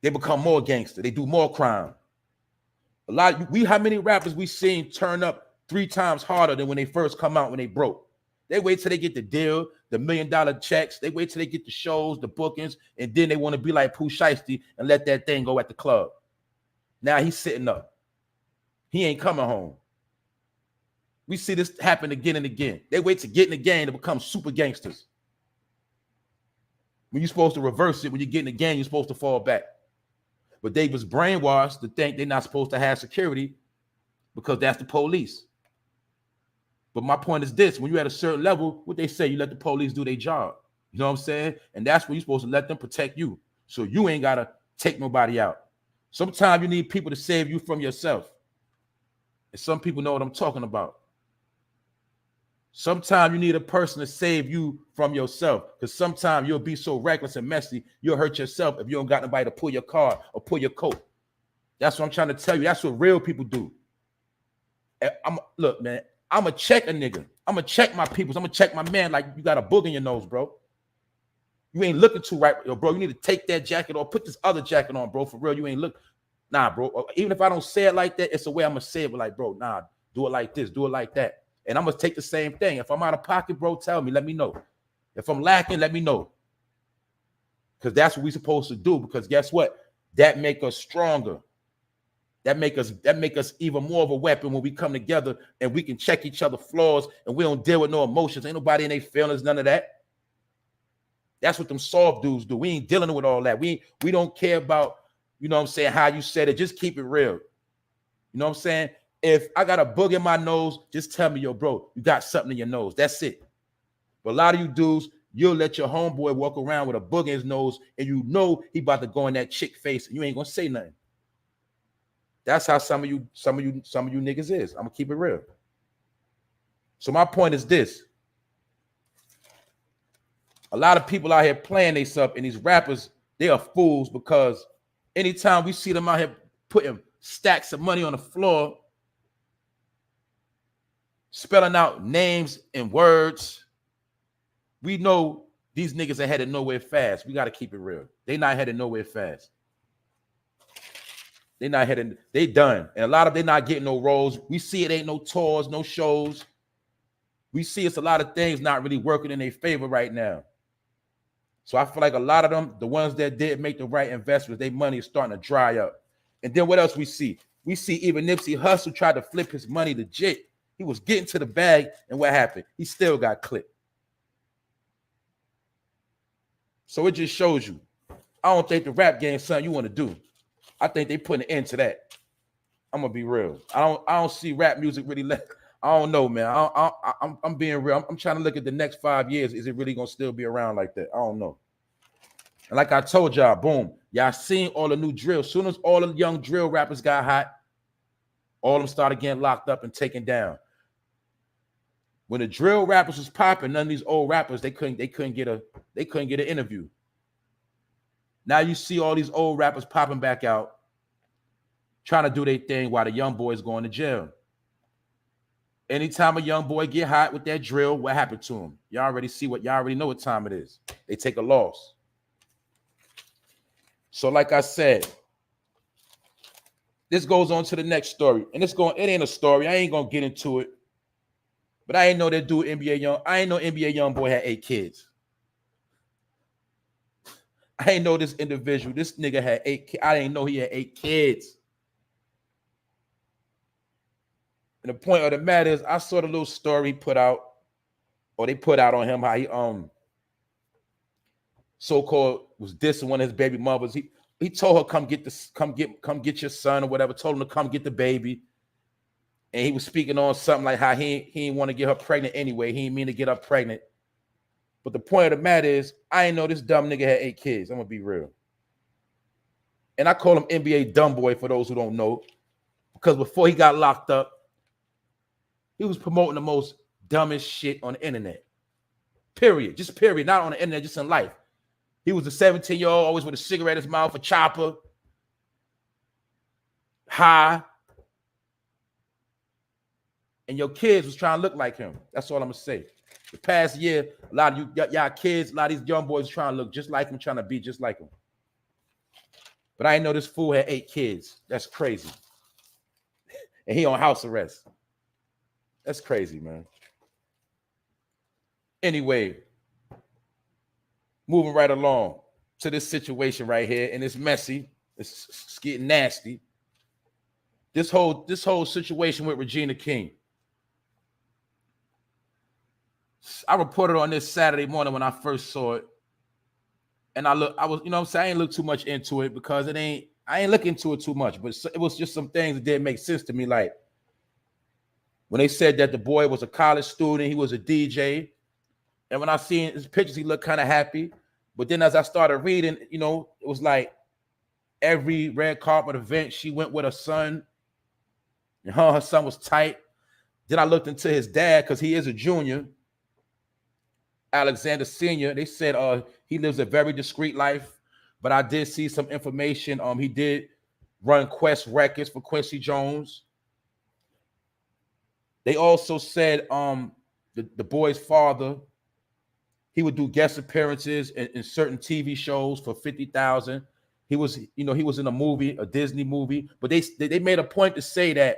they become more gangster. They do more crime. How many rappers we seen turn up 3 times harder than when they first come out when they broke? They wait till they get the deal, the $1 million checks. They wait till they get the shows, the bookings, and then they want to be like Pooh Shiesty and let that thing go at the club. Now he's sitting up. He ain't coming home. We see this happen again and again. They wait to get in the game to become super gangsters. When you're supposed to reverse it, when you get in the game, you're supposed to fall back. But they was brainwashed to think they're not supposed to have security because that's the police. But my point is this: when you're at a certain level, what they say, you let the police do their job. You know what I'm saying? And that's when you're supposed to let them protect you. So you ain't got to take nobody out. Sometimes you need people to save you from yourself. And some people know what I'm talking about. Sometimes you need a person to save you from yourself, because sometimes you'll be so reckless and messy, you'll hurt yourself if you don't got nobody to pull your car or pull your coat. That's what I'm trying to tell you. That's what real people do. Look, man, I'm going to check a nigga. I'm going to check my peoples. I'm going to check my man like you got a boog in your nose, bro. You ain't looking too right, yo, bro. You need to take that jacket or put this other jacket on, bro. For real, you ain't look. Nah, bro. Even if I don't say it like that, it's the way I'm going to say it. But like, bro, nah, do it like this. Do it like that. And I'm going to take the same thing. If I'm out of pocket, bro, tell me. Let me know. If I'm lacking, let me know. Because that's what we're supposed to do. Because guess what? That make us stronger. That make us even more of a weapon when we come together and we can check each other's flaws and we don't deal with no emotions. Ain't nobody in their feelings, none of that. That's what them soft dudes do. We ain't dealing with all that. We don't care about, you know what I'm saying, how you said it. Just keep it real. You know what I'm saying? If I got a boog in my nose, just tell me, yo, bro, you got something in your nose. That's it. But a lot of you dudes, you'll let your homeboy walk around with a boog in his nose and you know he about to go in that chick face and you ain't gonna say nothing. That's how some of you niggas is. I'm gonna keep it real. So my point is this. A lot of people out here playing they stuff, and these rappers, they are fools, because anytime we see them out here putting stacks of money on the floor, spelling out names and words, we know these niggas are headed nowhere fast. We got to keep it real. They not headed nowhere fast. They not heading, they done. And a lot of they not getting no roles. We see it ain't no tours, no shows. We see it's a lot of things not really working in their favor right now. So I feel like a lot of them, the ones that did make the right investments, their money is starting to dry up. And then what else we see? We see even Nipsey Hussle tried to flip his money legit. He was getting to the bag, and what happened? He still got clipped. So it just shows you. I don't think the rap game is something you want to do. I think they put an end to that. I'm gonna be real. I don't see rap music really. I don't know, man. I'm being real. I'm trying to look at the next 5 years. Is it really gonna still be around like that? I don't know. And like I told y'all, boom, y'all seen all the new drill. As soon as all the young drill rappers got hot, all of them started getting locked up and taken down. When the drill rappers was popping, none of these old rappers they couldn't get an interview. Now you see all these old rappers popping back out, trying to do their thing while the young boys going to jail. Anytime a young boy get hot with that drill, what happened to him? Y'all already know what time it is. They take a loss. So like I said, this goes on to the next story. And it ain't a story. I ain't gonna get into it. But I ain't know that dude NBA Young. I ain't know NBA Young Boy had 8 kids. I ain't know this individual. This nigga had 8 kids. I didn't know he had 8 kids. And the point of the matter is, I saw the little story they put out on him, how he so-called was dissing one of his baby mothers. He told her, come get your son or whatever, told him to come get the baby. And he was speaking on something like how he didn't want to get her pregnant anyway. He didn't mean to get her pregnant. But the point of the matter is, I ain't know this dumb nigga had 8 kids. I'm gonna be real. And I call him NBA dumb boy for those who don't know, because before he got locked up, he was promoting the most dumbest shit on the internet. Period. Just period. Not on the internet, just in life. He was a 17-year-old, always with a cigarette in his mouth, a chopper, high. And your kids was trying to look like him. That's all I'm going to say. The past year, a lot of y'all kids, a lot of these young boys trying to look just like him, trying to be just like him. But I didn't know this fool had 8 kids. That's crazy. And he on house arrest. That's crazy, man. Anyway, moving right along to this situation right here, and it's messy. It's getting nasty. This whole situation with Regina King. I reported on this Saturday morning when I first saw it. And I was, you know what I'm saying? I ain't look too much into it because I ain't looking into it too much, but it was just some things that didn't make sense to me. Like when they said that the boy was a college student, he was a DJ. And when I seen his pictures, he looked kind of happy. But then as I started reading, you know, it was like every red carpet event, she went with her son. And her son was tight. Then I looked into his dad because he is a junior. Alexander Sr., they said he lives a very discreet life, but I did see some information. He did run Quest records for Quincy Jones. They also said the boy's father, he would do guest appearances in certain TV shows for $50,000. He was, you know, he was in a movie, a Disney movie, but they made a point to say that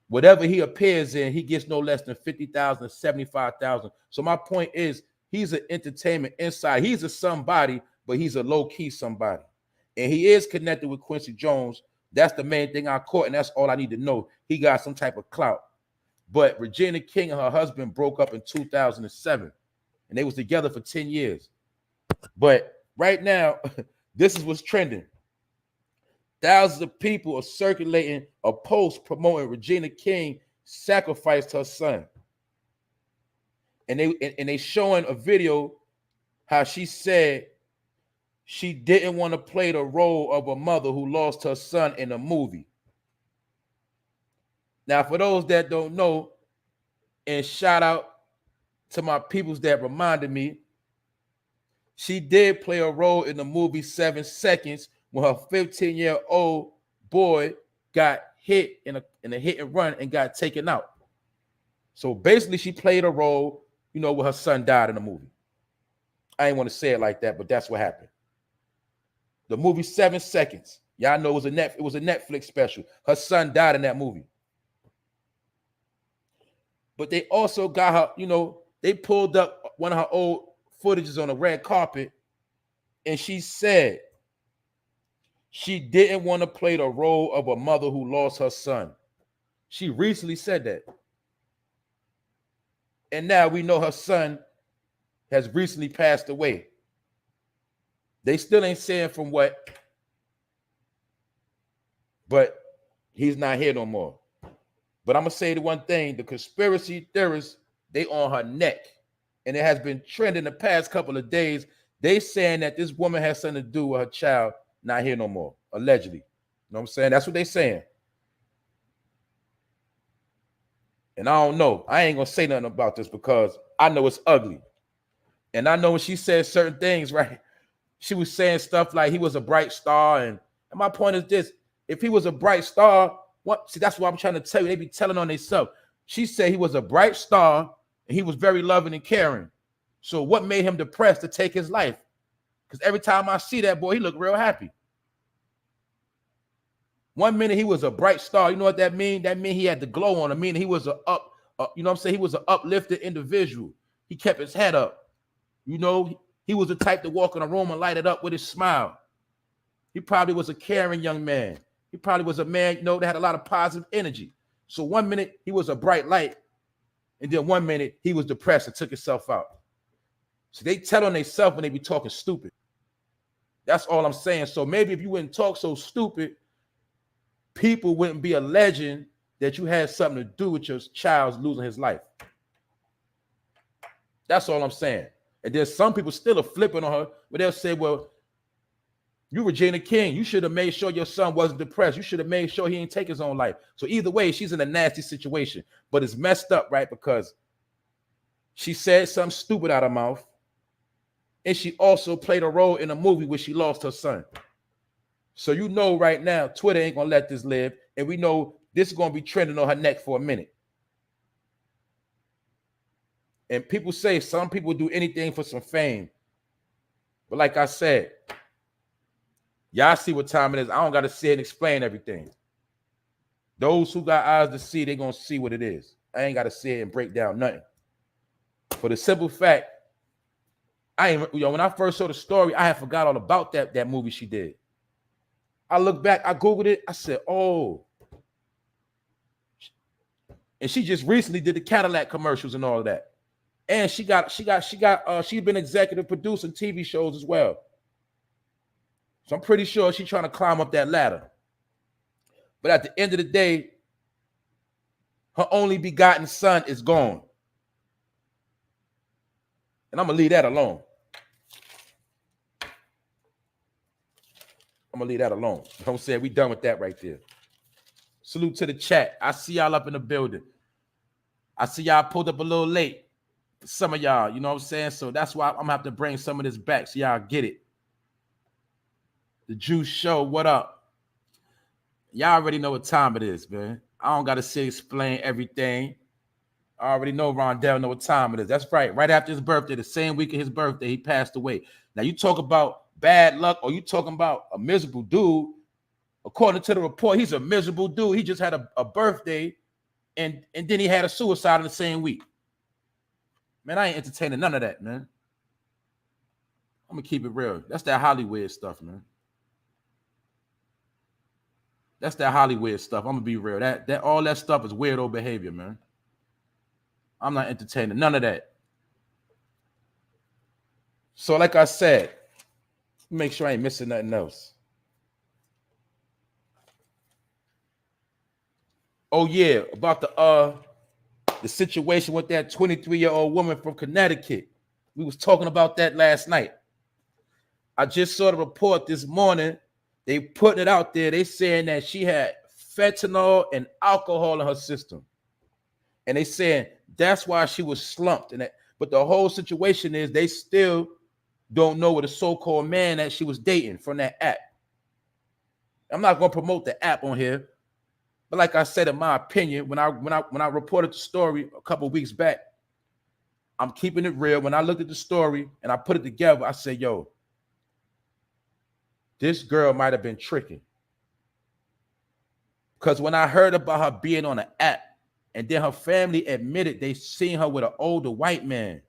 whatever he appears in, he gets no less than $50,000, $75,000. So my point is, he's an entertainment inside. He's a somebody, but he's a low-key somebody. And he is connected with Quincy Jones. That's the main thing I caught, and that's all I need to know. He got some type of clout. But Regina King and her husband broke up in 2007, and they was together for 10 years. But right now, this is what's trending. Thousands of people are circulating a post promoting Regina King sacrificed her son. And they showing a video how she said she didn't want to play the role of a mother who lost her son in a movie. Now, for those that don't know, and shout out to my peoples that reminded me, she did play a role in the movie 7 Seconds when her 15-year-old boy got hit in a hit and run and got taken out. So basically, she played a role, you know, where her son died in the movie. I ain't want to say it like that, but that's what happened. The movie 7 Seconds. Y'all know it was a Netflix special. Her son died in that movie. But they also got her, you know, they pulled up one of her old footages on the red carpet, and she said she didn't want to play the role of a mother who lost her son. She recently said that. And now we know her son has recently passed away. They still ain't saying from what, but he's not here no more. But I'm going to say the one thing, the conspiracy theorists, they on her neck. And it has been trending the past couple of days. They saying that this woman has something to do with her child not here no more, allegedly. You know what I'm saying? That's what they saying. And I don't know. I ain't going to say nothing about this because I know it's ugly. And I know when she said certain things, right? She was saying stuff like he was a bright star. And my point is this. If he was a bright star, what? See, that's what I'm trying to tell you. They be telling on themselves. She said he was a bright star and he was very loving and caring. So what made him depressed to take his life? Because every time I see that boy, he look real happy. 1 minute he was a bright star. You know what that mean? That mean he had the glow on him. Meaning he was you know what I'm saying? He was an uplifted individual. He kept his head up. You know, he was the type to walk in a room and light it up with his smile. He probably was a caring young man. He probably was a man, you know, that had a lot of positive energy. So 1 minute he was a bright light, and then 1 minute he was depressed and took himself out. So they tell on themselves when they be talking stupid. That's all I'm saying. So maybe if you wouldn't talk so stupid, people wouldn't be alleging that you had something to do with your child losing his life. That's all I'm saying. And there's some people still are flipping on her, but they'll say, well, you Regina King, you should have made sure your son wasn't depressed. You should have made sure he didn't take his own life. So either way, she's in a nasty situation. But it's messed up, right? Because she said something stupid out of her mouth. And she also played a role in a movie where she lost her son. So you know right now, Twitter ain't gonna let this live. And we know this is gonna be trending on her neck for a minute. And people say some people do anything for some fame. But like I said, y'all see what time it is. I don't gotta sit and explain everything. Those who got eyes to see, they're gonna see what it is. I ain't gotta sit and break down nothing. For the simple fact, when I first saw the story, I had forgot all about that movie she did. I looked back, I Googled it, I said, oh. And she just recently did the Cadillac commercials and all of that. And she's been executive producing TV shows as well. So I'm pretty sure she's trying to climb up that ladder. But at the end of the day, her only begotten son is gone. And I'm gonna leave that alone. I'm gonna leave that alone. Don't say we done with that right there. Salute to the chat. I see y'all up in the building. I see y'all pulled up a little late. Some of y'all, you know what I'm saying? So that's why I'm gonna have to bring some of this back so y'all get it. The Juice Show, what up? Y'all already know what time it is, man. I don't gotta say explain everything. I already know Rondell know what time it is. That's right. Right after his birthday, the same week of his birthday, he passed away. Now you talk about bad luck, or you talking about a miserable dude. According to the report, he's a miserable dude. He just had a birthday, and then he had a suicide in the same week. Man, I ain't entertaining none of that, man. I'm gonna keep it real. That's that Hollywood stuff, man. That's that Hollywood stuff. I'm gonna be real. That all that stuff is weirdo behavior, man. I'm not entertaining none of that. So, like I said, make sure I ain't missing nothing else. Oh yeah, about the situation with that 23-year-old woman from Connecticut. We was talking about that last night. I just saw the report this morning. They putting it out there. They saying that she had fentanyl and alcohol in her system. And they saying that's why she was slumped. But the whole situation is they still don't know what a so-called man that she was dating from that app. I'm not going to promote the app on here. But like I said, in my opinion, when I reported the story a couple of weeks back, I'm keeping it real. When I looked at the story and I put it together, I said, yo, this girl might have been tricking. Because when I heard about her being on an app, and then her family admitted they seen her with an older white man,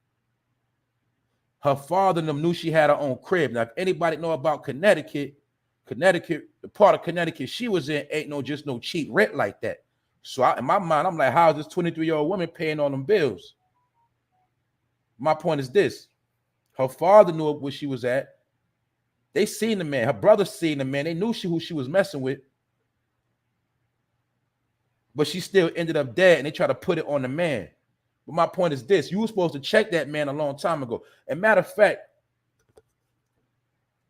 her father and them knew she had her own crib. Now, if anybody know about Connecticut, the part of Connecticut she was in ain't just no cheap rent like that. So in my mind, I'm like, how is this 23-year-old woman paying all them bills? My point is this. Her father knew where she was at. They seen the man. Her brother seen the man. They knew who she was messing with. But she still ended up dead, and they tried to put it on the man. But my point is this. You were supposed to check that man a long time ago. And matter of fact,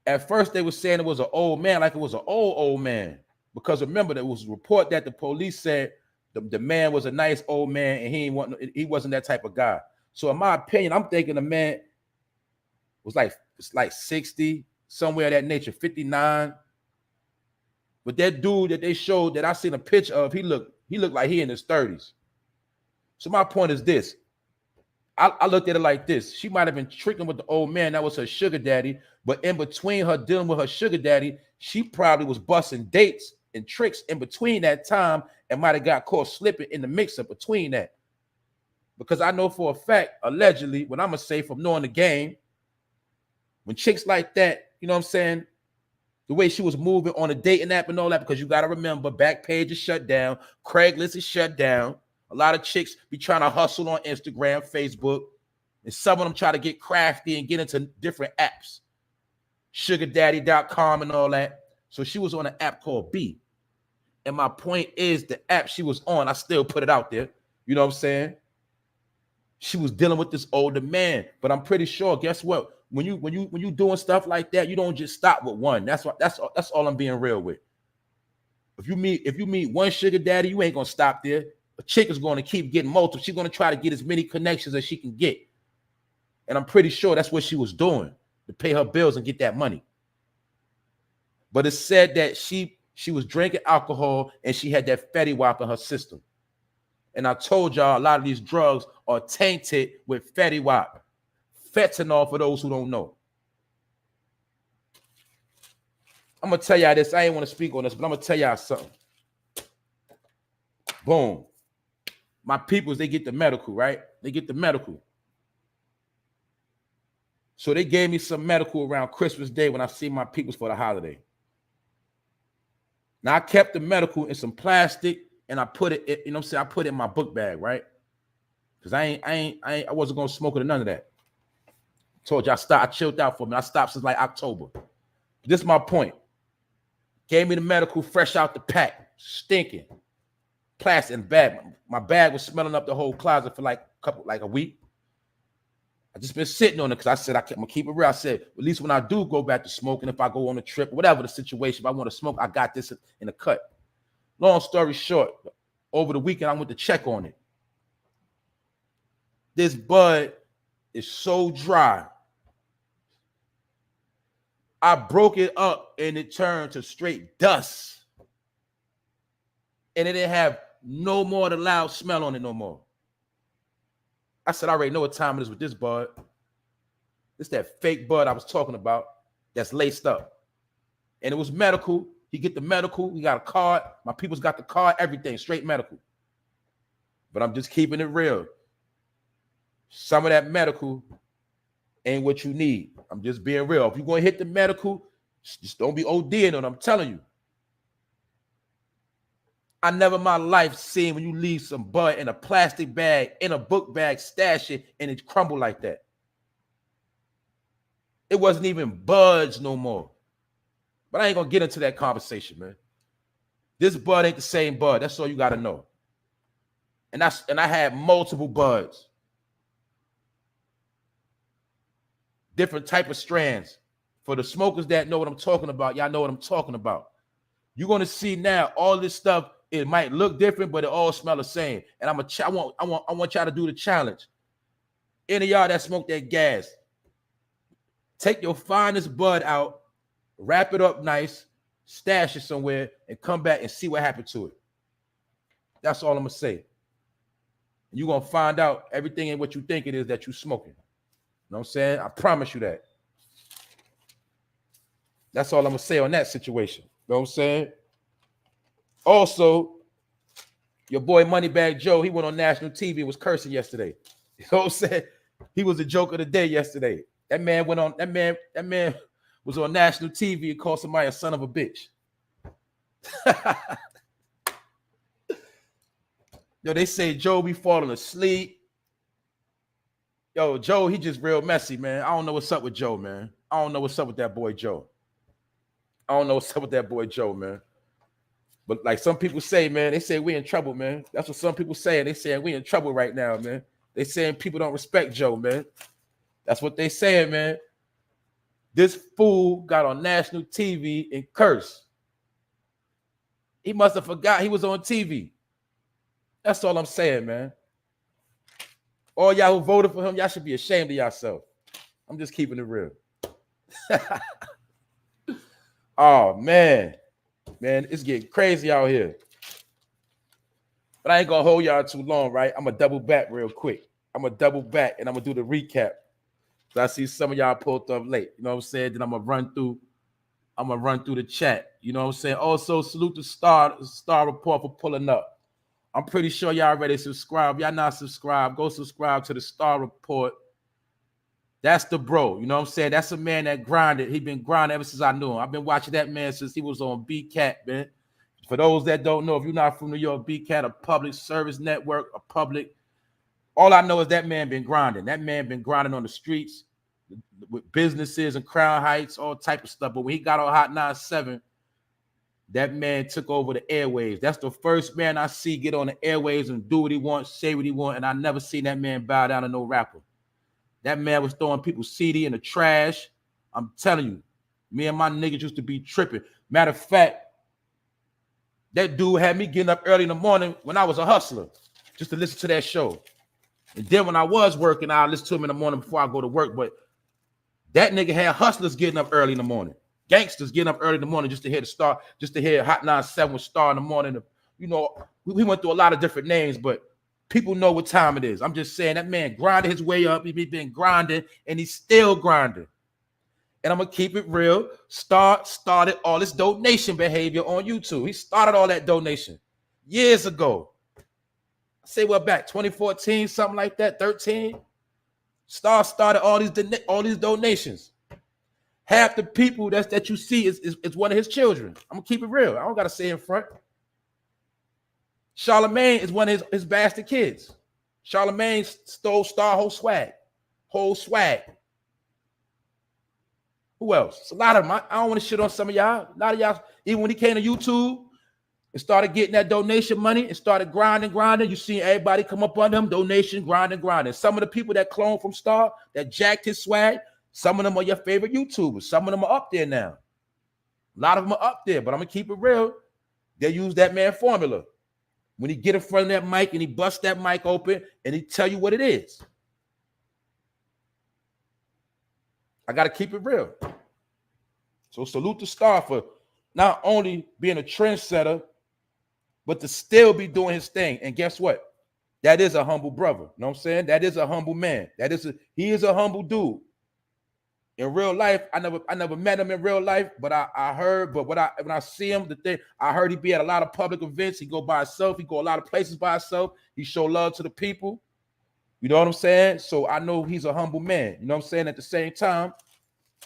at first they were saying it was an old man, like it was an old man. Because remember, there was a report that the police said the man was a nice old man, and he wasn't that type of guy. So in my opinion, I'm thinking the man was like 60, somewhere of that nature, 59. But that dude that they showed that I seen a picture of, he looked like he in his 30s. So my point is this. I looked at it like this. She might have been tricking with the old man. That was her sugar daddy. But in between her dealing with her sugar daddy, she probably was busting dates and tricks in between that time and might have got caught slipping in the mix-up between that. Because I know for a fact, allegedly, what I'm going to say from knowing the game, when chicks like that, you know what I'm saying, the way she was moving on a dating app and all that, because you got to remember, Backpage is shut down, Craigslist is shut down. A lot of chicks be trying to hustle on Instagram, Facebook, and some of them try to get crafty and get into different apps, sugardaddy.com and all that. So she was on an app called B. And my point is the app she was on, I still put it out there. You know what I'm saying? She was dealing with this older man, but I'm pretty sure, guess what? When you doing stuff like that, you don't just stop with one. That's all I'm being real with. If you meet one sugar daddy, you ain't gonna stop there. A chick is going to keep getting multiple. She's going to try to get as many connections as she can get. And I'm pretty sure that's what she was doing. to pay her bills and get that money. But it's said that she was drinking alcohol and she had that fatty wop in her system. And I told y'all a lot of these drugs are tainted with fatty wop. Fentanyl, for those who don't know. I'm going to tell y'all this. I ain't want to speak on this, but I'm going to tell y'all something. Boom. My peoples, they get the medical, right? They get the medical. So they gave me some medical around Christmas Day when I see my peoples for the holiday. Now I kept the medical in some plastic and I put it, you know what I'm saying? I put it in my book bag, right? Because I wasn't gonna smoke it or none of that. Told you I chilled out for me. I stopped since like October. This is my point. Gave me the medical fresh out the pack, stinking. Plastic bag. My bag was smelling up the whole closet for like a week. I just been sitting on it because I said I'm gonna keep it real. I said, at least when I do go back to smoking, if I go on a trip, whatever the situation, if I want to smoke, I got this in the cut. Long story short, over the weekend, I went to check on it. This bud is so dry. I broke it up and it turned to straight dust. And it didn't have no more of the loud smell on it no more. I said, I already know what time it is with this bud. It's that fake bud I was talking about that's laced up. And it was medical. He get the medical. He got a card. My people's got the card, everything, straight medical. But I'm just keeping it real. Some of that medical ain't what you need. I'm just being real. If you're going to hit the medical, just don't be ODing on it. I'm telling you. I never in my life seen when you leave some bud in a plastic bag, in a book bag, stash it, and it crumble like that. It wasn't even buds no more. But I ain't gonna get into that conversation, man. This bud ain't the same bud. That's all you gotta know. And I had multiple buds. Different type of strands. For the smokers that know what I'm talking about, y'all know what I'm talking about. You're gonna see now all this stuff. It might look different, but it all smell the same. And I want y'all to do the challenge. Any of y'all that smoke that gas, take your finest bud out, wrap it up nice, stash it somewhere, and come back and see what happened to it. That's all I'm gonna say. You're gonna find out everything ain't what you think it is that you're smoking. You know what I'm saying? I promise you that. That's all I'm gonna say on that situation. You know what I'm saying? Also, your boy Moneybag Joe, he went on national TV and was cursing yesterday. You know what I'm saying? He was the joke of the day yesterday. That man was on national TV and called somebody a son of a bitch. Yo, they say Joe be falling asleep. Yo, Joe, he just real messy, man. I don't know what's up with Joe, man. I don't know what's up with that boy Joe. Man. But like some people say, man, they say we in trouble, man. That's what some people say. They saying we in trouble right now, man. They saying people don't respect Joe, man. That's what they saying, man. This fool got on national TV and cursed. He must have forgot he was on TV. That's all I'm saying, man. All y'all who voted for him, y'all should be ashamed of yourself. I'm just keeping it real. Oh, man. Man, it's getting crazy out here. But I ain't going to hold y'all too long, right? I'm going to double back real quick. I'm going to double back and I'm going to do the recap. So I see some of y'all pulled up late. You know what I'm saying? Then I'm going to run through the chat. You know what I'm saying? Also, salute the Star Report for pulling up. I'm pretty sure y'all already subscribed. Y'all not subscribed, go subscribe to the Star Report. That's the bro. You know what I'm saying? That's a man that grinded. He been grinding ever since I knew him. I've been watching that man since he was on BCAT, man. For those that don't know, if you're not from New York, BCAT, a public service network, all I know is that man been grinding. That man been grinding on the streets with businesses and Crown Heights, all type of stuff. But when he got on Hot 97, that man took over the airwaves. That's the first man I see get on the airwaves and do what he wants, say what he wants, and I never seen that man bow down to no rapper. That man was throwing people's CD in the trash. I'm telling you, me and my niggas used to be tripping. Matter of fact, that dude had me getting up early in the morning when I was a hustler just to listen to that show. And then when I was working, I listen to him in the morning before I go to work. But That nigga had hustlers getting up early in the morning, gangsters getting up early in the morning just to hear the Star, just to hear Hot 97 with Star in the morning. You know, we went through a lot of different names, but people know what time it is. I'm just saying that man grinded his way up. He been grinding, and he's still grinding. And I'm gonna keep it real. Star started all this donation behavior on YouTube. He started all that donation years ago. I say what back 2014, something like that, 13. Star started all these donations. Half the people that you see is one of his children. I'm gonna keep it real. I don't gotta say in front. Charlemagne is one of his bastard kids. Charlemagne stole Star whole swag. Who else? It's a lot of them. I don't want to shit on some of y'all. A lot of y'all, even when he came to YouTube and started getting that donation money and started grinding, you see everybody come up on them, donation, grinding. Some of the people that cloned from Star, that jacked his swag, some of them are your favorite YouTubers. Some of them are up there now. A lot of them are up there, but I'm going to keep it real. They use that man formula. When he get in front of that mic and he busts that mic open and he tell you what it is. I got to keep it real. So salute to Star for not only being a trendsetter, but to still be doing his thing. And guess what? That is a humble brother. You know what I'm saying? That is a humble man. He is a humble dude. In real life, I never met him in real life, but I heard, but when I see him, I heard he be at a lot of public events. He go by himself. He go a lot of places by himself. He show love to the people. You know what I'm saying? So I know he's a humble man. You know what I'm saying? At the same time,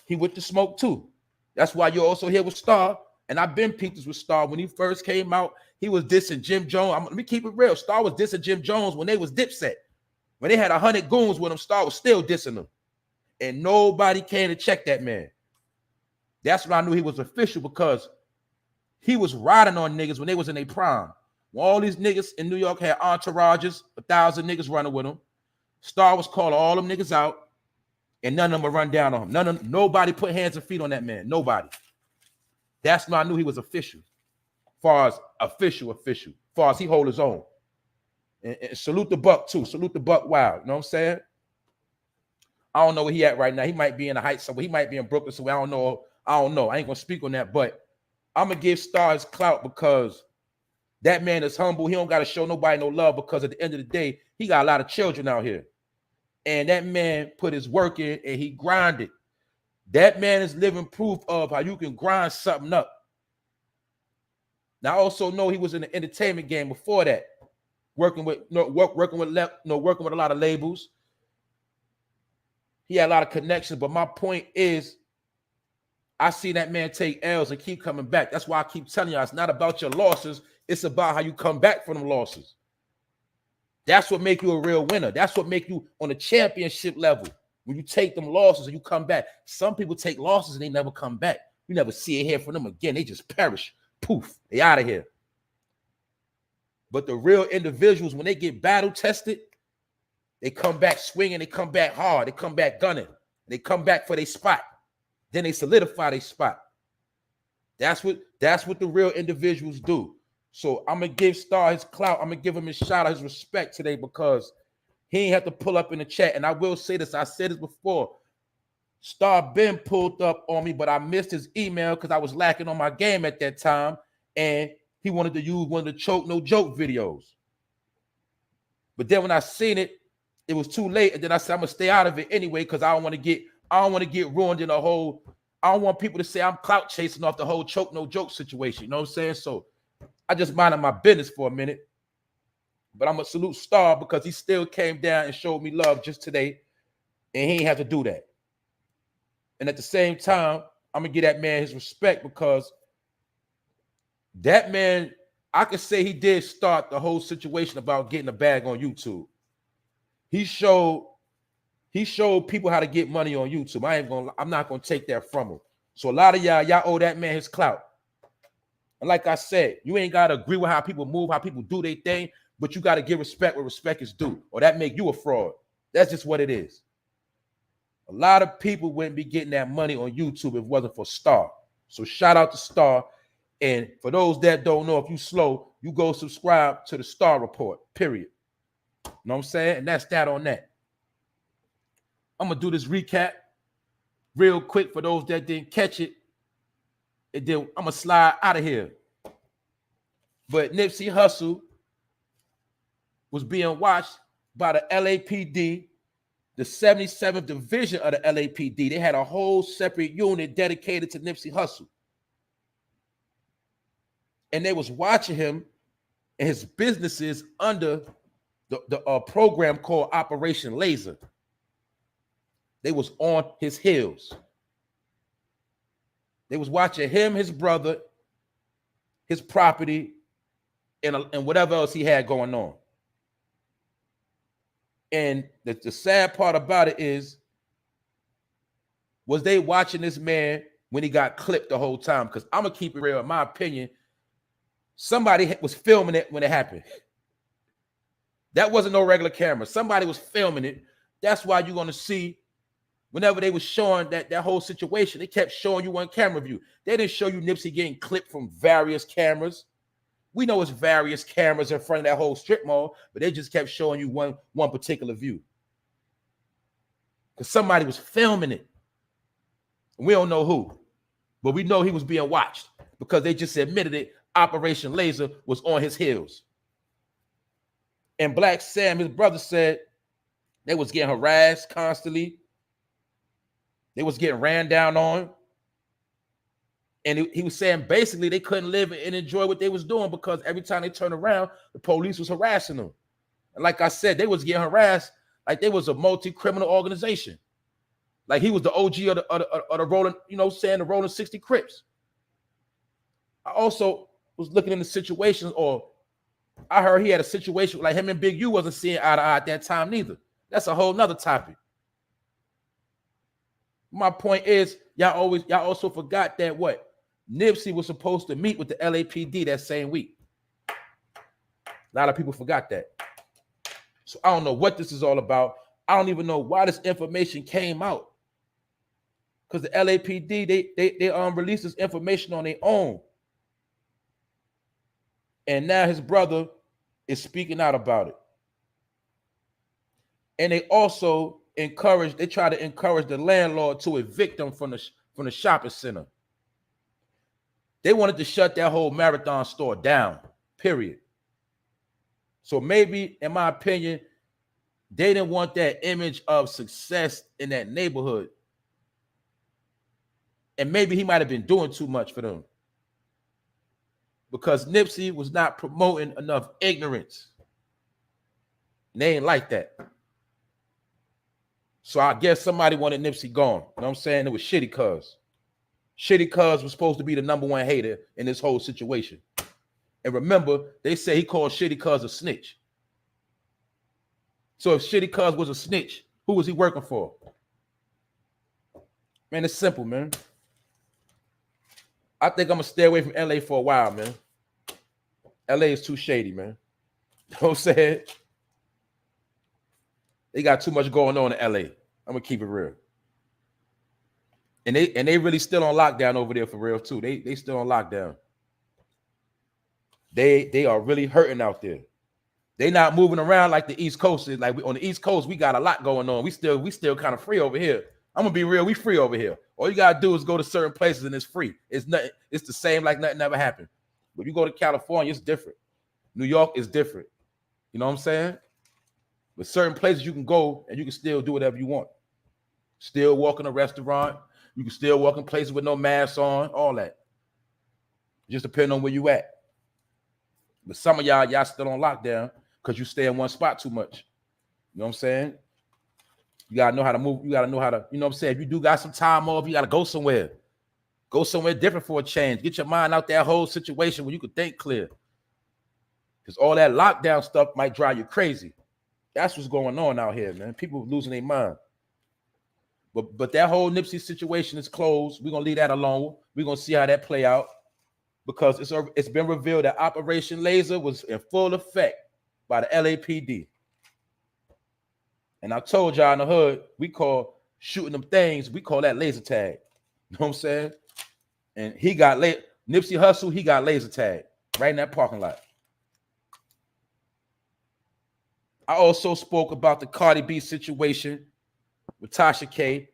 he with the smoke too. That's why you're also here with Star. And I've been peeped this with Star. When he first came out, he was dissing Jim Jones. Let me keep it real. Star was dissing Jim Jones when they was Dipset. When they had 100 goons with him, Star was still dissing them. And nobody came to check that man. That's when I knew he was official, because he was riding on niggas when they was in their prime. When all these niggas in New York had entourages, 1,000 niggas running with them, Star was calling all them niggas out, and none of them would run down on him. Nobody put hands and feet on that man. Nobody. That's when I knew he was official. Far as official. Far as he hold his own. And salute the Buck too. Salute the Buck Wild. You know what I'm saying? I don't know where he at right now. He might be in the Heights somewhere. He might be in Brooklyn somewhere. I don't know. I ain't gonna speak on that, but I'm gonna give Star his clout because that man is humble. He don't gotta show nobody no love, because at the end of the day, he got a lot of children out here. And that man put his work in and he grinded. That man is living proof of how you can grind something up. Now I also know he was in the entertainment game before that, working with a lot of labels. He had a lot of connections, but my point is, I see that man take L's and keep coming back. That's why I keep telling you, it's not about your losses. It's about how you come back from them losses. That's what make you a real winner. That's what make you on a championship level. When you take them losses and you come back. Some people take losses and they never come back. You never see it here from them again. They just perish. Poof, they out of here. But the real individuals, when they get battle tested, they come back swinging, they come back hard, they come back gunning, they come back for their spot. Then they solidify their spot. That's what the real individuals do. So I'm gonna give Star his clout. I'm gonna give him his shout out, his respect today, because he ain't have to pull up in the chat. And I will say this, I said this before. Star been pulled up on me, but I missed his email because I was lacking on my game at that time. And he wanted to use one of the Choke No Joke videos. But then when I seen it, it was too late. And then I said, I'm gonna stay out of it anyway, because I don't want to get ruined in a whole. I don't want people to say I'm clout chasing off the whole Choke No Joke situation. You know what I'm saying? So I just minded my business for a minute. But I'm gonna salute Star because he still came down and showed me love just today. And he ain't have to do that. And at the same time, I'm gonna give that man his respect, because that man, I could say he did start the whole situation about getting a bag on YouTube. He showed people how to get money on YouTube. I'm not gonna take that from him. So a lot of y'all owe that man his clout. And like I said, you ain't gotta agree with how people move, how people do their thing, but you gotta give respect where respect is due, or that make you a fraud. That's just what it is. A lot of people wouldn't be getting that money on YouTube if it wasn't for Star. So shout out to Star. And for those that don't know, if you slow, you go subscribe to the Star Report, period. You know what I'm saying? And that's that on that. I'm going to do this recap. real quick for those that didn't catch it, and then I'm gonna slide out of here. But Nipsey Hussle was being watched by the LAPD, the 77th Division of the LAPD. They had a whole separate unit dedicated to Nipsey Hussle. And they was watching him and his businesses under the program called Operation Laser. They was on his heels. They was watching him, his brother, his property, and whatever else he had going on. And the sad part about it is, was they watching this man when he got clipped the whole time? Because I'm going to keep it real. In my opinion, somebody was filming it when it happened. That wasn't no regular camera. Somebody was filming it. That's why you're going to see whenever they was showing that whole situation, they kept showing you on camera view. They didn't show you Nipsey getting clipped from various cameras. We know it's various cameras in front of that whole strip mall, but they just kept showing you one particular view. Because somebody was filming it. We don't know who, but we know he was being watched because they just admitted it. Operation Laser was on his heels. And Blacc Sam, his brother, said they was getting harassed constantly. They was getting ran down on. And he was saying basically they couldn't live and enjoy what they was doing because every time they turned around, the police was harassing them. And like I said, they was getting harassed like they was a multi-criminal organization. Like he was the OG of the Rolling, the Rolling 60 Crips. I also was looking into situations, or I heard he had a situation like him and Big U wasn't seeing eye to eye at that time neither. That's a whole nother topic. My point is, y'all also forgot that what? Nipsey was supposed to meet with the LAPD that same week. A lot of people forgot that. So I don't know what this is all about. I don't even know why this information came out. Because the LAPD, they released this information on their own. And now his brother is speaking out about it. And they also try to encourage the landlord to evict them from the shopping center. They wanted to shut that whole Marathon store down, period. So maybe, in my opinion, they didn't want that image of success in that neighborhood. And maybe he might have been doing too much for them. Because Nipsey was not promoting enough ignorance. And they ain't like that. So I guess somebody wanted Nipsey gone. You know what I'm saying? It was Shitty Cuz. Shitty Cuz was supposed to be the #1 hater in this whole situation. And remember, they say he called Shitty Cuz a snitch. So if Shitty Cuz was a snitch, who was he working for? Man, it's simple, man. I think I'm going to stay away from LA for a while, man. LA is too shady, man. You know what I'm saying? They got too much going on in LA. I'm going to keep it real. And they really still on lockdown over there for real, too. They still on lockdown. They are really hurting out there. They not moving around like the East Coast is. Like on the East Coast, we got a lot going on. We still kind of free over here. I'm gonna be real. We free over here. All you gotta do is go to certain places and it's free. It's nothing. It's the same like nothing ever happened. But you go to California, it's different. New York is different. You know what I'm saying? But certain places you can go and you can still do whatever you want. Still walk in a restaurant. You can still walk in places with no mask on. All that. Just depending on where you at. But some of y'all still on lockdown because you stay in one spot too much. You know what I'm saying? You gotta know how to move. You gotta know how to, you know what I'm saying? If you do got some time off, you gotta go somewhere. Go somewhere different for a change. Get your mind out that whole situation where you can think clear. Because all that lockdown stuff might drive you crazy. That's what's going on out here, man. People losing their mind. But that whole Nipsey situation is closed. We're gonna leave that alone. We're gonna see how that play out. Because it's been revealed that Operation Laser was in full effect by the LAPD. And I told y'all in the hood, we call shooting them things, we call that laser tag. You know what I'm saying? And he got Nipsey Hussle, he got laser tag right in that parking lot. I also spoke about the Cardi B situation with Tasha K.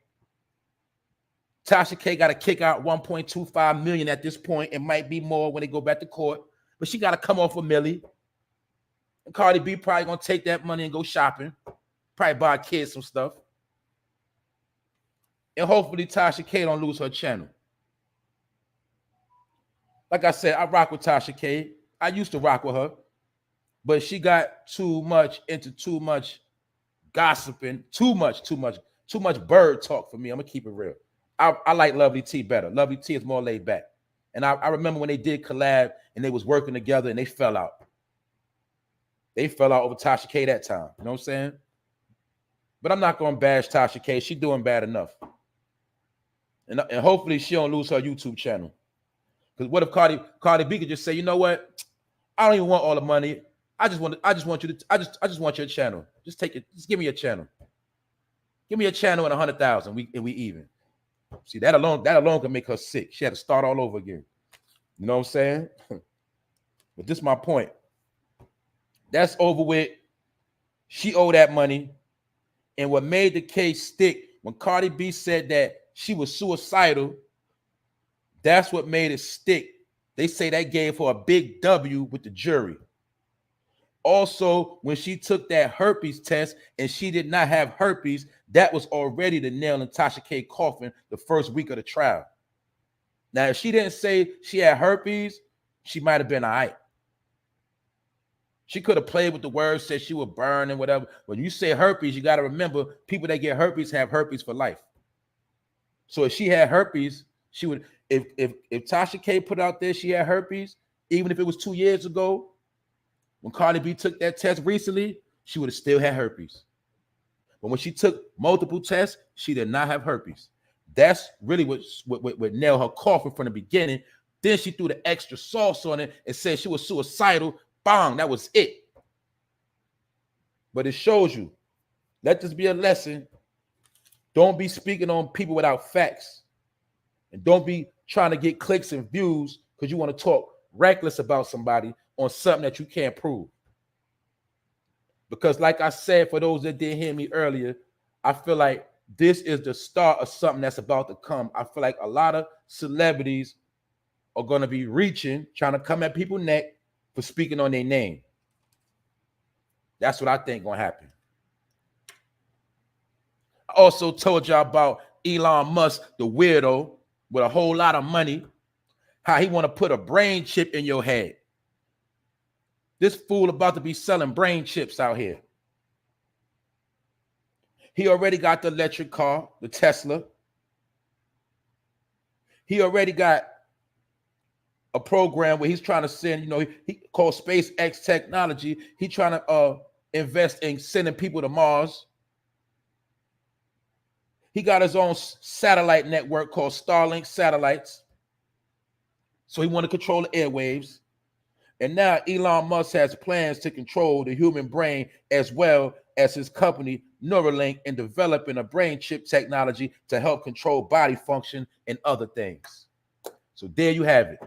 Tasha K got to kick out 1.25 million at this point. It might be more when they go back to court, but she got to come off a milli. And Cardi B probably gonna take that money and go shopping, probably buy kids some stuff. And hopefully Tasha K don't lose her channel. Like I said, I rock with Tasha K. I used to rock with her, but she got too much gossiping, too much bird talk for me. I'm gonna keep it real. I like Lovely T better. Lovely T is more laid back. And I remember when they did collab and they was working together and they fell out. They fell out over Tasha K that time. You know what I'm saying? But I'm not gonna bash Tasha K. She's doing bad enough. And hopefully she don't lose her YouTube channel. Because what if Cardi B could just say, you know what? I don't even want all the money. I just want your channel. Just take it. Just give me your channel. Give me a channel and 100,000. We even. See, that alone can make her sick. She had to start all over again. You know what I'm saying? But this is my point. That's over with. She owed that money. And what made the case stick, when Cardi B said that she was suicidal, that's what made it stick. They say that gave her a big W with the jury. Also, when she took that herpes test and she did not have herpes, that was already the nail in Tasha K coffin the first week of the trial. Now, if she didn't say she had herpes, she might have been all right. She could have played with the words, said she would burn and whatever. When you say herpes, you got to remember people that get herpes have herpes for life. So if she had herpes, she would. If Tasha K put out there she had herpes, even if it was 2 years ago, when Cardi B took that test recently, she would have still had herpes. But when she took multiple tests, she did not have herpes. That's really what nailed her coffin from the beginning. Then she threw the extra sauce on it and said she was suicidal. Bang, that was it. But it shows you. Let this be a lesson. Don't be speaking on people without facts. And don't be trying to get clicks and views because you want to talk reckless about somebody on something that you can't prove. Because like I said, for those that didn't hear me earlier, I feel like this is the start of something that's about to come. I feel like a lot of celebrities are going to be reaching, trying to come at people's neck for speaking on their name. That's what I think going to happen. I also told y'all about Elon Musk, the weirdo with a whole lot of money, how he want to put a brain chip in your head. This fool about to be selling brain chips out here. He already got the electric car, the Tesla. He already got a program where he's trying to send, he called SpaceX technology. He's trying to invest in sending people to Mars. He got his own satellite network called Starlink satellites. So he want to control the airwaves. And now Elon Musk has plans to control the human brain as well as his company Neuralink in developing a brain chip technology to help control body function and other things. So there you have it.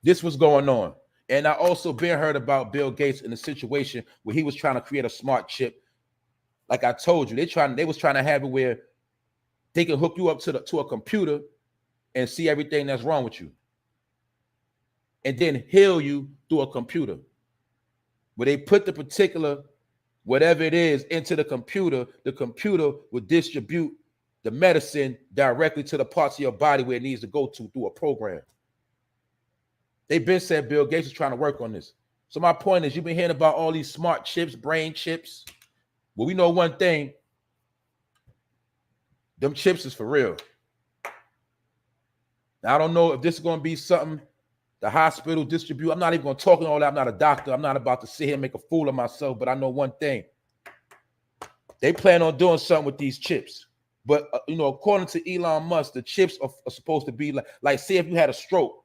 This was going on. And I also been heard about Bill Gates in a situation where he was trying to create a smart chip. Like I told you, they was trying to have it where they can hook you up to a computer and see everything that's wrong with you. And then heal you through a computer. Where they put the particular, whatever it is, into the computer will distribute the medicine directly to the parts of your body where it needs to go to through a program. They've been said Bill Gates is trying to work on this. So my point is, you've been hearing about all these smart chips, brain chips. Well, we know one thing. Them chips is for real. Now, I don't know if this is going to be something the hospital distribute. I'm not even going to talk all that. I'm not a doctor. I'm not about to sit here and make a fool of myself, but I know one thing. They plan on doing something with these chips. But, according to Elon Musk, the chips are supposed to be like say if you had a stroke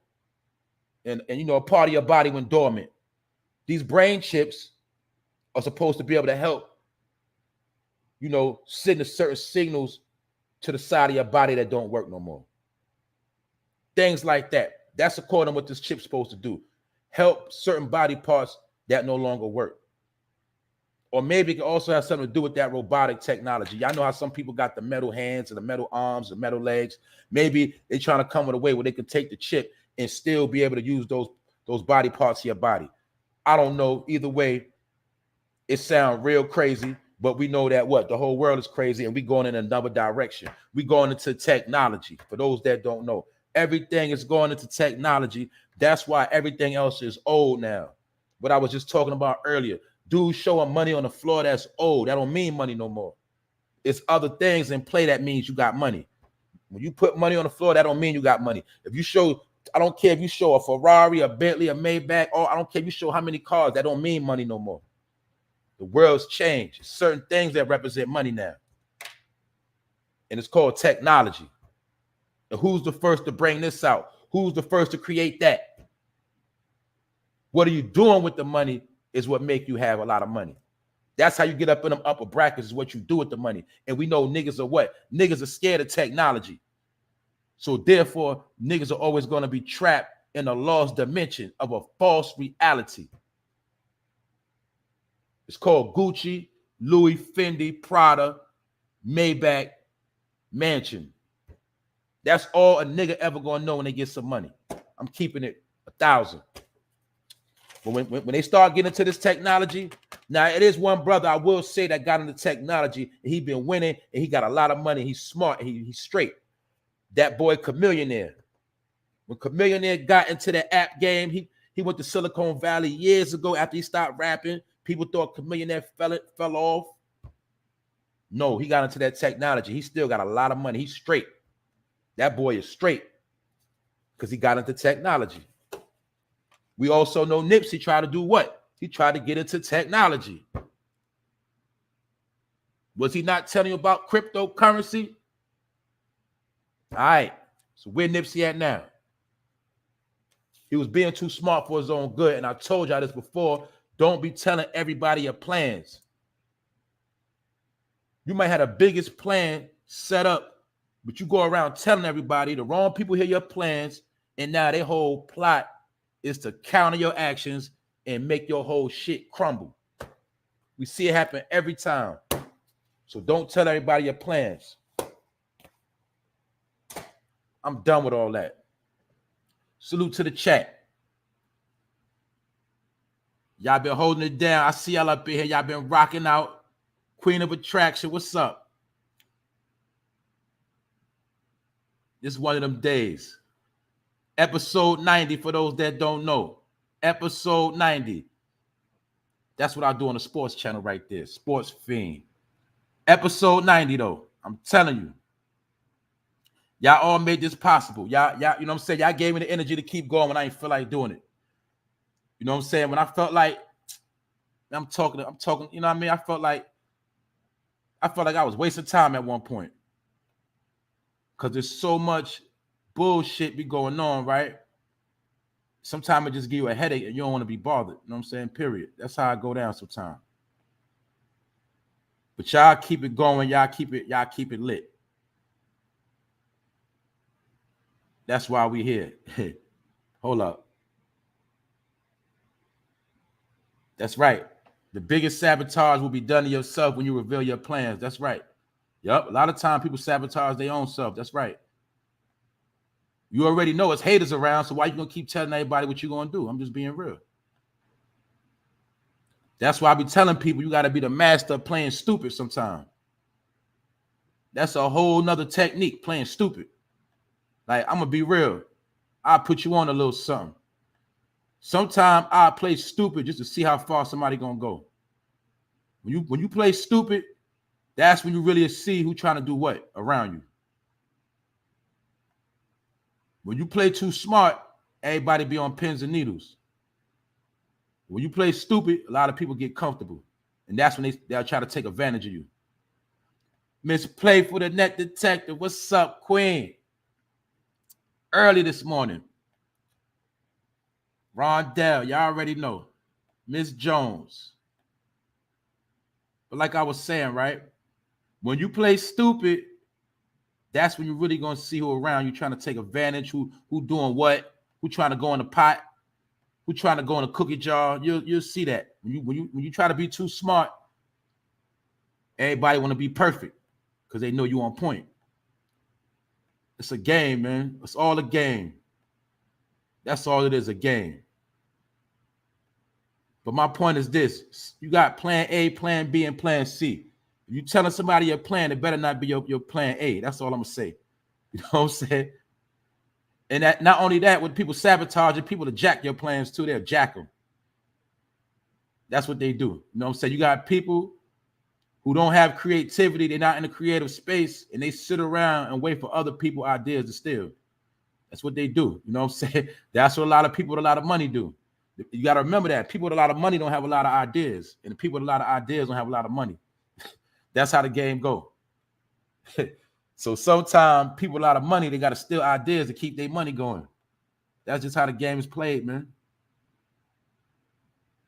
and a part of your body went dormant. These brain chips are supposed to be able to help, send certain signals to the side of your body that don't work no more. Things like that. That's according to what this chip's supposed to do. Help certain body parts that no longer work. Or maybe it can also have something to do with that robotic technology. Y'all know how some people got the metal hands and the metal arms, the metal legs. Maybe they're trying to come with a way where they can take the chip and still be able to use those body parts of your body. I don't know. Either way, it sounds real crazy, but we know that the whole world is crazy and we going in another direction. We going into technology. For those that don't know, everything is going into technology. That's why everything else is old now. What I was just talking about earlier. Dudes showing money on the floor that's old. That don't mean money no more. It's other things in play that means you got money. When you put money on the floor, that don't mean you got money. If you show, I don't care if you show a Ferrari, a Bentley, a Maybach, or I don't care if you show how many cars, that don't mean money no more. The world's changed. Certain things that represent money now. And it's called technology. And who's the first to bring this out? Who's the first to create that? What are you doing with the money is what make you have a lot of money. That's how you get up in them upper brackets, is what you do with the money. And we know niggas are what? Niggas are scared of technology. So therefore, niggas are always going to be trapped in a lost dimension of a false reality. It's called Gucci, Louis, Fendi, Prada, Maybach, Mansion. That's all a nigga ever going to know when they get some money. I'm keeping it 1,000. But when they start getting into this technology, now it is one brother I will say that got into technology, and he been winning, and he got a lot of money. He's smart, he's straight. That boy Chamillionaire. When Chamillionaire got into the app game, he went to Silicon Valley years ago after he stopped rapping. People thought Chamillionaire fell off. No, he got into that technology. He still got a lot of money. He's straight. That boy is straight because he got into technology. We also know Nipsey tried to do what? He tried to get into technology. Was he not telling you about cryptocurrency? All right. So where Nipsey at now? He was being too smart for his own good. And I told y'all this before. Don't be telling everybody your plans. You might have the biggest plan set up, but you go around telling everybody, the wrong people hear your plans, and now their whole plot is to counter your actions and make your whole shit crumble. We see it happen every time. So don't tell everybody your plans. I'm done with all that. Salute to the chat. Y'all been holding it down. I see y'all up in here. Y'all been rocking out. Queen of Attraction, what's up? This is one of them days. Episode 90 for those that don't know. Episode 90. That's what I do on the sports channel right there. Sports Fiend. Episode 90 though. I'm telling you. Y'all all made this possible. Y'all, you know what I'm saying? Y'all gave me the energy to keep going when I ain't feel like doing it. You know what I'm saying? When I felt like I'm talking, you know what I mean? I felt like I was wasting time at one point. Because there's so much bullshit be going on, right? Sometimes it just give you a headache and you don't want to be bothered. You know what I'm saying? Period. That's how I go down sometimes. But y'all keep it going. Y'all keep it lit. That's why we here. Hold up. That's right. The biggest sabotage will be done to yourself when you reveal your plans. That's right. Yep. A lot of time people sabotage their own self. That's right. You already know it's haters around, so why you gonna keep telling everybody what you're gonna do? I'm just being real. That's why I be telling people you gotta be the master of playing stupid sometimes. That's a whole nother technique, playing stupid. Like, I'm gonna be real. I'll put you on a little something. Sometimes I'll play stupid just to see how far somebody gonna go. When you play stupid, that's when you really see who's trying to do what around you. When you play too smart, everybody be on pins and needles. When you play stupid, a lot of people get comfortable. And that's when they'll try to take advantage of you. Miss Playful the Net Detective, what's up, Queen? Early this morning. Rondell, y'all already know. Miss Jones. But like I was saying, right? When you play stupid, that's when you're really gonna see who around you trying to take advantage, who doing what, who trying to go in the pot, who trying to go in a cookie jar. You'll see that when you try to be too smart, Everybody want to be perfect because they know you on point. It's a game, man. It's all a game. That's all it is, a game. But my point is this. You got plan A, plan B, and plan C. If you telling somebody your plan, it better not be your plan A. That's all I'm going to say. You know what I'm saying? And that not only that, when people sabotage it, people to jack your plans too, they'll jack them. That's what they do. You know what I'm saying? You got people who don't have creativity. They're not in a creative space, and they sit around and wait for other people's ideas to steal. That's what they do. You know what I'm saying? That's what a lot of people with a lot of money do. You got to remember that. People with a lot of money don't have a lot of ideas, and the people with a lot of ideas don't have a lot of money. That's how the game go. So sometimes people with a lot of money, they got to steal ideas to keep their money going. That's just how the game is played, man.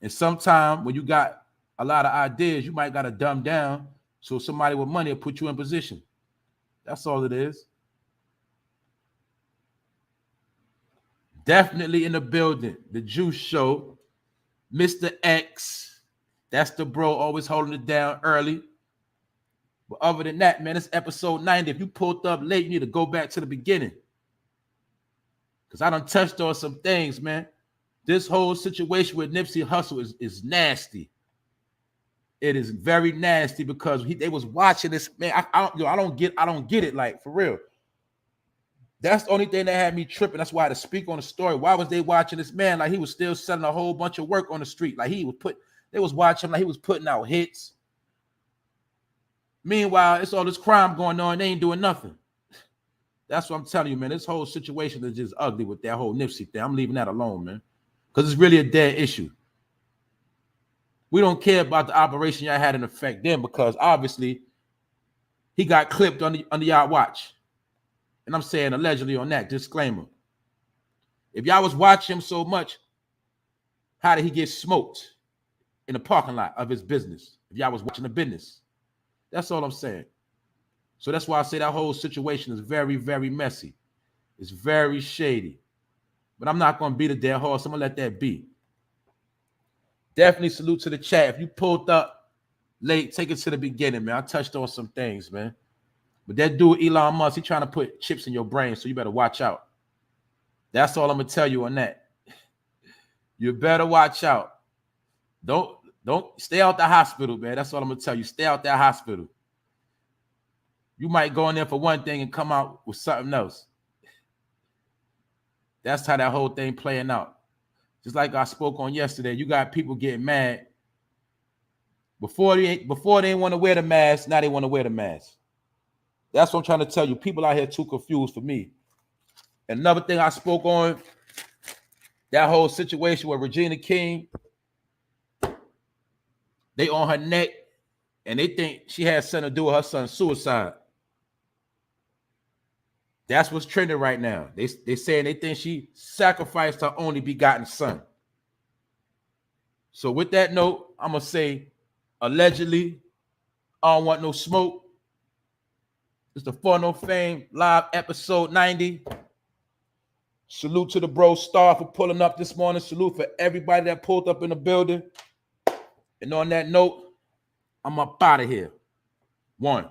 And sometimes when you got a lot of ideas, you might got to dumb down so somebody with money will put you in position. That's all it is. Definitely in the building. The Juice Show. Mr. X. That's the bro, always holding it down early. But other than that, man, it's episode 90. If you pulled up late, you need to go back to the beginning. Because I done touched on some things, man. This whole situation with Nipsey Hussle is nasty. It is very nasty because they was watching this, man. I don't get it, like, for real. That's the only thing that had me tripping. That's why I had to speak on the story. Why was they watching this man like he was still selling a whole bunch of work on the street? Like they was watching like he was putting out hits. Meanwhile, it's all this crime going on. They ain't doing nothing. That's what I'm telling you, man. This whole situation is just ugly with that whole Nipsey thing. I'm leaving that alone, man. Because it's really a dead issue. We don't care about the operation y'all had in effect then because obviously he got clipped under y'all watch. And I'm saying allegedly on that, disclaimer. If y'all was watching him so much, how did he get smoked in the parking lot of his business? If y'all was watching the business. That's all I'm saying. So that's why I say that whole situation is very, very messy. It's very shady. But I'm not going to beat a dead horse. I'm going to let that be. Definitely salute to the chat. If you pulled up late, take it to the beginning, man. I touched on some things, man. But that dude, Elon Musk, he trying to put chips in your brain, so you better watch out. That's all I'm going to tell you on that. You better watch out. Don't stay out the hospital, man. That's all I'm going to tell you. Stay out that hospital. You might go in there for one thing and come out with something else. That's how that whole thing playing out. Just like I spoke on yesterday, you got people getting mad. Before they didn't want to wear the mask, now they want to wear the mask. That's what I'm trying to tell you. People out here too confused for me. And another thing I spoke on, that whole situation with Regina King, they on her neck, and they think she has something to do with her son's suicide. That's what's trending right now. They saying they think she sacrificed her only begotten son. So with that note, I'm going to say, allegedly, I don't want no smoke. It's the Fun No Fame live episode 90. Salute to the bro Star for pulling up this morning. Salute for everybody that pulled up in the building. And on that note, I'm up out of here. 1.